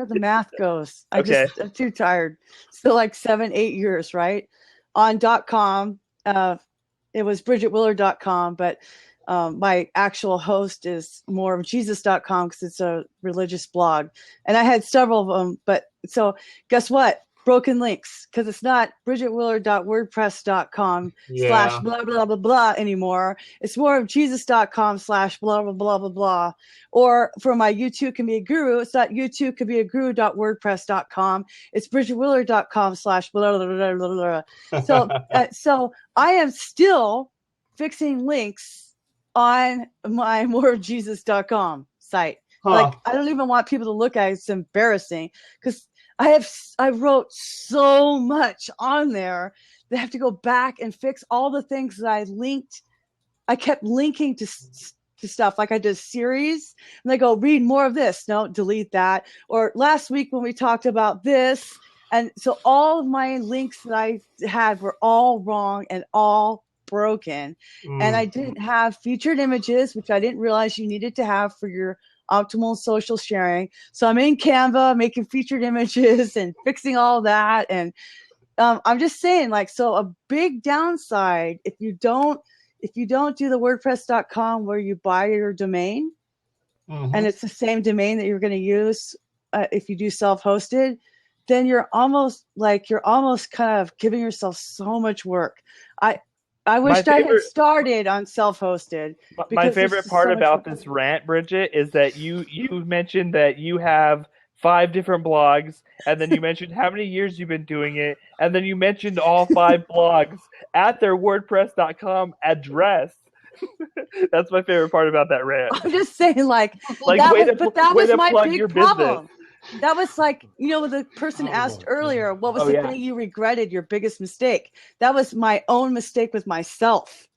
Speaker 2: the math goes. I'm too tired. So like 7-8 years, right? On .com, it was BridgetWillard.com, but my actual host is more of Jesus.com because it's a religious blog. And I had several of them, but so guess what? Broken links, because it's not BridgetWillard.wordpress.com / blah, blah, blah, blah anymore. It's more of Jesus.com / blah, blah, blah, blah, blah. Or for my YouTube Can Be a Guru, it's not YouTube Can Be a Guru.wordpress.com. It's BridgetWillard.com / blah, blah, blah, blah, blah. So I am still fixing links on my moreofjesus.com site. Like, I don't even want people to look at it. It's embarrassing because I wrote so much on there that I have to go back and fix all the things that I linked. I kept linking to stuff, like I did a series, and they go, read more of this. No, delete that. Or last week when we talked about this. And so all of my links that I had were all wrong and all broken. And I didn't have featured images, which I didn't realize you needed to have for your optimal social sharing. So I'm in Canva making featured images and fixing all that. And I'm just saying, like, so a big downside if you don't do the WordPress.com where you buy your domain, and it's the same domain that you're going to use if you do self-hosted, then you're almost kind of giving yourself so much work. I wished I had started on self-hosted.
Speaker 3: My favorite part about this rant, Bridget, is that you mentioned that you have 5 different blogs, and then you mentioned how many years you've been doing it, and then you mentioned all 5 blogs at their WordPress.com address. That's my favorite part about that rant.
Speaker 2: I'm just saying, that was my big problem. That was like, the person asked earlier, what was the thing you regretted, your biggest mistake? That was my own mistake with myself,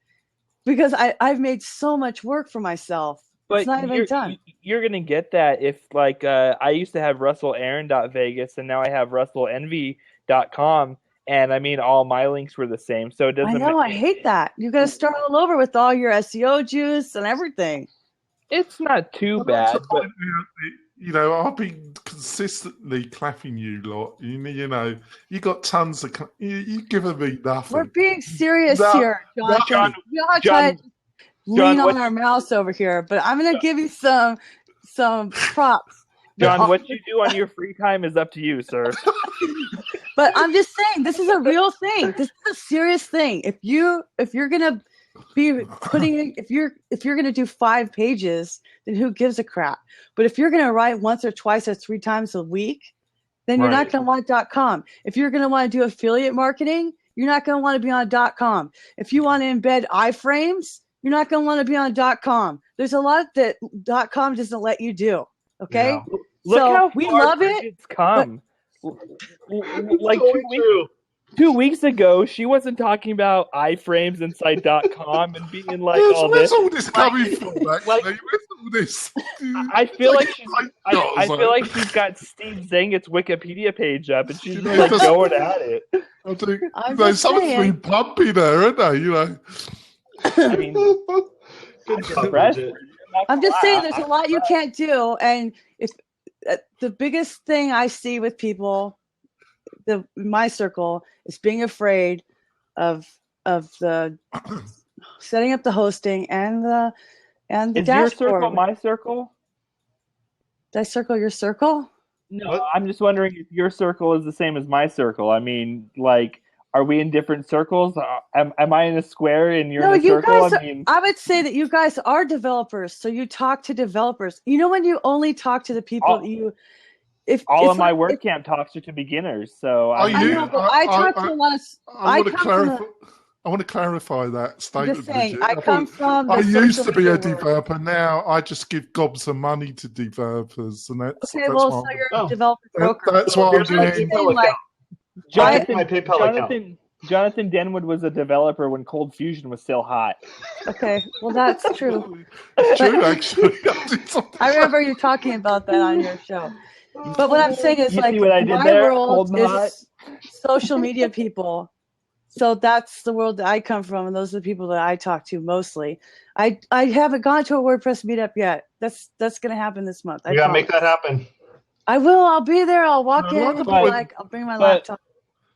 Speaker 2: because I've made so much work for myself. But it's not even done.
Speaker 3: You're going to get that if, I used to have RussellAaron.Vegas, and now I have RussellEnvy.com, and I mean, all my links were the same. So it doesn't.
Speaker 2: I know, I hate that. You're going to start all over with all your SEO juice and everything.
Speaker 3: It's not too bad. But
Speaker 5: I've been consistently clapping you lot. You got tons of. You giving me nothing.
Speaker 2: We're being serious here, John. John, lean on our mouse over here, but I'm going to give you some props.
Speaker 3: John, what you do on your free time is up to you, sir.
Speaker 2: But I'm just saying, this is a real thing. This is a serious thing. If you're gonna be putting, if you're gonna do 5 pages, then who gives a crap? But if you're gonna write once or twice or 3 times a week, then you're not
Speaker 1: Right.
Speaker 2: going to want .com. If you're going to want to do affiliate marketing, you're not going to want to be on .com. If you want to embed iframes, you're not going to want to be on .com. There's a lot that .com doesn't let you do. Okay,
Speaker 1: Yeah.
Speaker 3: Look
Speaker 2: so
Speaker 3: how
Speaker 2: we
Speaker 3: far
Speaker 2: love it.
Speaker 3: Bridget's come. Like
Speaker 1: Totally true.
Speaker 3: 2 weeks ago, she wasn't talking about iframes inside .com and being like
Speaker 5: Where's,
Speaker 3: all
Speaker 5: where's
Speaker 3: this.
Speaker 5: all this coming from, actually?
Speaker 3: like-
Speaker 5: Where's all this?
Speaker 3: I feel like she's.
Speaker 5: I
Speaker 3: I feel like she's got Steve Zangett's Wikipedia page up, and she's
Speaker 5: You
Speaker 3: just
Speaker 5: know,
Speaker 3: like
Speaker 5: just-
Speaker 3: going at it.
Speaker 5: I think
Speaker 2: I'm
Speaker 5: there's
Speaker 2: just
Speaker 5: something's
Speaker 2: saying.
Speaker 5: been pumping there, isn't there? You know.
Speaker 3: I mean,
Speaker 1: Good job,
Speaker 3: impressed.
Speaker 1: Bridget.
Speaker 2: I'm just saying there's a lot you can't do. And if the biggest thing I see with people, my circle, is being afraid of the setting up the hosting and the
Speaker 3: Is your
Speaker 2: dashboard.
Speaker 3: circle my circle?
Speaker 2: Did I circle your circle?
Speaker 3: No,
Speaker 1: What?
Speaker 3: I'm just wondering if your circle is the same as my circle. I mean, like, are we in different circles? Am I in a square and you're
Speaker 2: No,
Speaker 3: in a
Speaker 2: you
Speaker 3: circle?
Speaker 2: guys.
Speaker 3: I mean,
Speaker 2: I would say that you guys are developers, so you talk to developers. You know, when you only talk to the people
Speaker 3: All-
Speaker 2: that you.
Speaker 3: all
Speaker 2: if
Speaker 3: of my
Speaker 2: if-
Speaker 3: WordCamp talks are to beginners, so
Speaker 5: Are
Speaker 3: I
Speaker 2: I
Speaker 5: you-
Speaker 2: know, but I talk to a lot of.
Speaker 5: I want to
Speaker 2: come from
Speaker 5: clarify. I want to clarify that
Speaker 2: I'm
Speaker 5: statement,
Speaker 2: just saying,
Speaker 5: Bridget.
Speaker 2: I come from.
Speaker 5: I
Speaker 2: the
Speaker 5: used
Speaker 2: social
Speaker 5: to be a
Speaker 2: media world.
Speaker 5: developer. Now I just give gobs of money to developers, and that's
Speaker 2: Okay,
Speaker 5: that's
Speaker 2: well,
Speaker 5: what
Speaker 2: so
Speaker 5: I'm-
Speaker 2: you're
Speaker 1: Oh.
Speaker 2: a developer broker.
Speaker 5: that's what I'm
Speaker 1: Here's my
Speaker 5: doing.
Speaker 1: PayPal
Speaker 2: Like,
Speaker 1: account. My PayPal account.
Speaker 3: Jonathan Denwood was a developer when Cold Fusion was still hot.
Speaker 2: okay, well, that's true.
Speaker 5: It's true, actually. I did something
Speaker 2: I remember you talking about that on your show. But what I'm saying is,
Speaker 3: You
Speaker 2: like,
Speaker 3: see what I did
Speaker 2: my
Speaker 3: there?
Speaker 2: world
Speaker 3: Cold and hot?
Speaker 2: is social media people. So that's the world that I come from, and those are the people that I talk to mostly. I haven't gone to a WordPress meetup yet. That's going to happen this month.
Speaker 1: We gotta make that happen.
Speaker 2: I will. I'll be there. I'll walk
Speaker 5: I'd
Speaker 2: in
Speaker 5: like
Speaker 2: and
Speaker 5: to
Speaker 2: be
Speaker 5: point-
Speaker 2: like, I'll bring my
Speaker 3: but-
Speaker 2: laptop.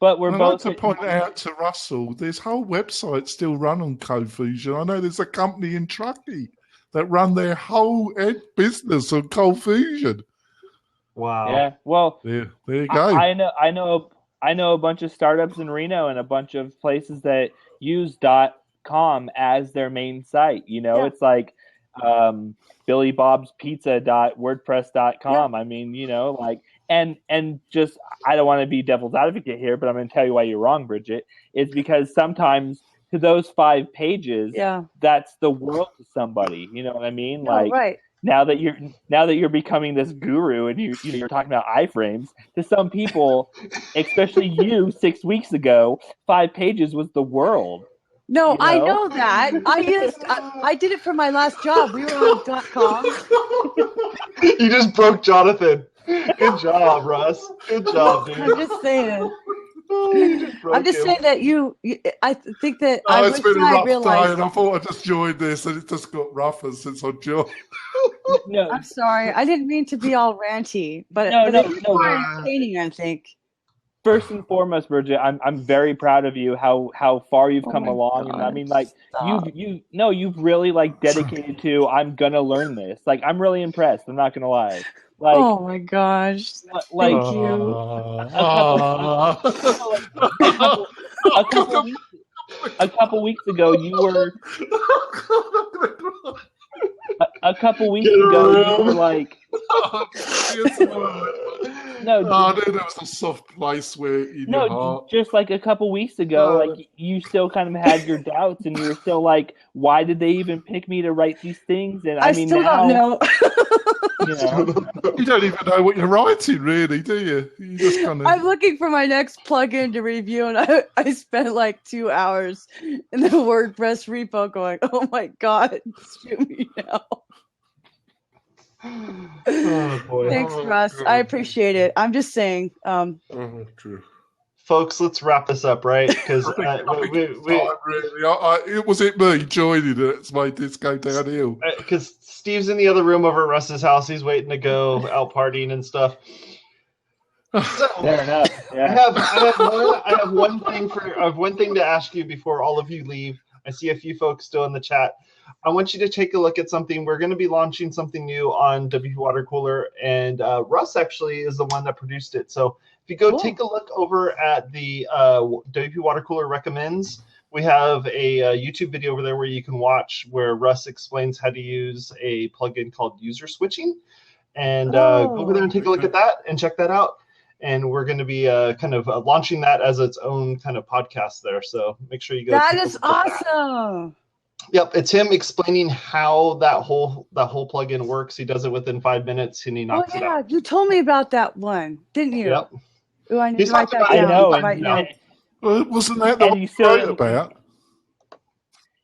Speaker 3: But we're
Speaker 5: I'd like
Speaker 3: both
Speaker 5: to point out to Russell, there's whole websites still run on Cold Fusion. I know there's a company in Truckee that run their whole business on Cold Fusion.
Speaker 1: Wow.
Speaker 3: Yeah, well,
Speaker 5: There you go.
Speaker 3: I know a bunch of startups in Reno and a bunch of places that use .com as their main site. You know,
Speaker 2: Yeah.
Speaker 3: it's like BillyBob'sPizza.wordpress.com. I mean, you know, like, and just, I don't want to be devil's advocate here, but I'm going to tell you why you're wrong, Bridget. It's because sometimes to those 5 pages,
Speaker 2: Yeah.
Speaker 3: that's the world to somebody. You know what I mean?
Speaker 2: No,
Speaker 3: Like,
Speaker 2: right.
Speaker 3: now that you're becoming this guru and you're talking about iframes, to some people, especially you 6 weeks ago, 5 pages was the world.
Speaker 2: No,
Speaker 3: You
Speaker 2: I
Speaker 3: know?
Speaker 2: know that. I did it for my last job. We were on .com.
Speaker 1: You just broke Jonathan. Good job, Russ. Good job, dude.
Speaker 2: I'm just saying.
Speaker 1: Oh, you just broke
Speaker 2: I'm just
Speaker 1: him.
Speaker 2: saying that I think that
Speaker 5: Oh,
Speaker 2: I
Speaker 5: it's been a
Speaker 2: I
Speaker 5: rough day,
Speaker 2: realized.
Speaker 5: and I thought I'd just joined this, and it just got rougher since I joined.
Speaker 3: No,
Speaker 2: I'm sorry. I didn't mean to be all ranty, but
Speaker 3: No,
Speaker 2: it
Speaker 3: no,
Speaker 2: is
Speaker 3: no.
Speaker 2: more entertaining, I think.
Speaker 3: first and foremost, Bridget, I'm very proud of you how far you've
Speaker 2: Oh
Speaker 3: come
Speaker 2: my
Speaker 3: along, and I
Speaker 2: God,
Speaker 3: mean, like,
Speaker 2: stop.
Speaker 3: you've really like dedicated to I'm gonna learn this. Like, I'm really impressed. I'm not gonna lie. Like,
Speaker 2: Oh my gosh.
Speaker 3: like
Speaker 2: Thank you.
Speaker 3: a couple weeks ago, you were a couple weeks ago you were like, no,
Speaker 5: Oh, dude, that was a soft place where in your
Speaker 3: no,
Speaker 5: heart.
Speaker 3: just like a couple weeks ago, like, you still kind of had your doubts, and you were still like, why did they even pick me to write these things? And I mean,
Speaker 2: still
Speaker 3: now,
Speaker 2: don't know.
Speaker 3: you know,
Speaker 5: You don't even know what you're writing, really, do you? You just kind
Speaker 2: I'm
Speaker 5: of.
Speaker 2: looking for my next plugin to review, and I spent like 2 hours in the WordPress repo going, oh my God, shoot me now.
Speaker 1: Oh, boy.
Speaker 2: Thanks, Russ. I appreciate it. I'm just saying,
Speaker 5: Oh, true.
Speaker 1: Folks, let's wrap this up, right? Because
Speaker 5: It was it me joining it that's made this go downhill.
Speaker 1: Steve's in the other room over at Russ's house. He's waiting to go out partying and stuff. So,
Speaker 3: fair enough.
Speaker 1: I
Speaker 3: Yeah.
Speaker 1: have one thing to ask you before all of you leave. I see a few folks still in the chat. I want you to take a look at something. We're going to be launching something new on WPwatercooler, and Russ actually is the one that produced it. So if you go take a look over at the WPwatercooler Recommends, we have a YouTube video over there where you can watch where Russ explains how to use a plugin called user switching. And go over there and take a look at that and check that out. and we're going to be kind of launching that as its own kind of podcast there. So make sure you go.
Speaker 2: That is awesome.
Speaker 1: Yep, it's him explaining how that whole plugin works. He does it within 5 minutes, and he knocks it out.
Speaker 2: You told me about that one, didn't you?
Speaker 1: Yep.
Speaker 2: Ooh, I need
Speaker 1: He's
Speaker 2: to write that
Speaker 1: talked about
Speaker 2: down.
Speaker 1: it. I know.
Speaker 5: Well, wasn't that the
Speaker 3: And
Speaker 5: one
Speaker 3: you
Speaker 5: you
Speaker 3: still
Speaker 5: wrote
Speaker 3: didn't-
Speaker 5: about?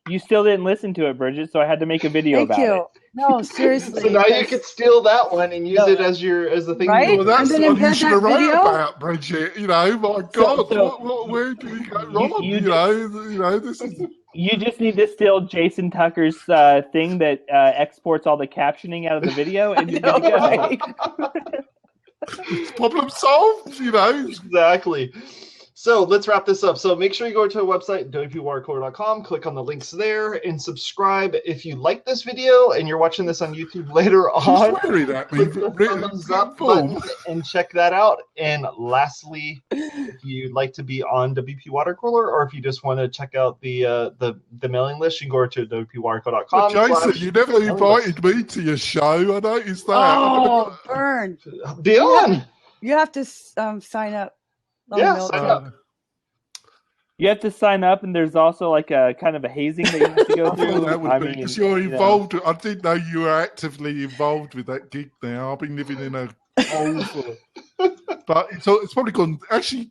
Speaker 3: You still didn't listen to it, Bridget, so I had to make a video
Speaker 2: Thank
Speaker 3: about
Speaker 2: you.
Speaker 3: it.
Speaker 2: No, seriously.
Speaker 1: So now you could steal that one and use it as the thing.
Speaker 2: Right?
Speaker 1: You
Speaker 5: Well, that's
Speaker 2: And then
Speaker 5: the one you
Speaker 2: embed
Speaker 5: should
Speaker 2: that
Speaker 5: have wrote
Speaker 2: video?
Speaker 5: about, Bridget. You know, my God, where did he go wrong? You know, this is.
Speaker 3: You just need to steal Jason Tucker's thing that exports all the captioning out of the video, and you're good to go.
Speaker 5: Problem solved, you know.
Speaker 1: Exactly. So let's wrap this up. So make sure you go to our website, WPwatercooler.com, click on the links there, and subscribe. If you like this video and you're watching this on YouTube later on,
Speaker 5: Swearing at me,
Speaker 1: click the thumbs up button and check that out. And lastly, if you'd like to be on WP Watercooler, or if you just want to check out the mailing list, you can go to WPwatercooler.com.
Speaker 5: Jason, you never invited me to your show. I noticed that.
Speaker 2: Oh, burn.
Speaker 1: Dion!
Speaker 2: You have to sign up.
Speaker 1: Yeah, sign up.
Speaker 3: You have to sign up, and there's also like a kind of a hazing that you have to go
Speaker 5: I
Speaker 3: through.
Speaker 5: thought that would be because you're involved. I didn't know you were actively involved with that gig now. I've been living in a hole but it's probably gone. Actually,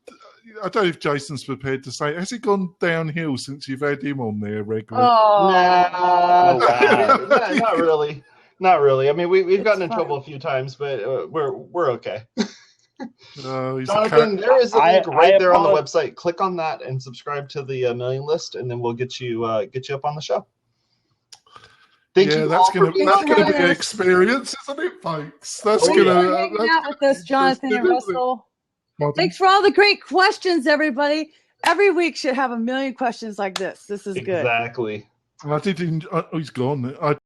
Speaker 5: I don't know if Jason's prepared to say. Has it gone downhill since you've had him on there regularly?
Speaker 2: Oh,
Speaker 1: Not really. Not really. I mean, we've gotten in
Speaker 2: fine.
Speaker 1: trouble a few times, but we're okay.
Speaker 5: No, he's
Speaker 1: Jonathan, there is a link right there on the
Speaker 3: apologize.
Speaker 1: website. Click on that and subscribe to the mailing list, and then we'll get you up on the show. Thank you.
Speaker 5: that's
Speaker 1: all for
Speaker 5: gonna
Speaker 1: being
Speaker 5: be
Speaker 1: here.
Speaker 5: an experience, isn't it, folks? That's
Speaker 2: Thank you
Speaker 5: gonna.
Speaker 2: for hanging out with us, Jonathan and Russell.
Speaker 5: Pardon?
Speaker 2: Thanks for all the great questions, everybody. Every week should have a million questions like this. This is good.
Speaker 1: Exactly.
Speaker 5: I did. He's gone. I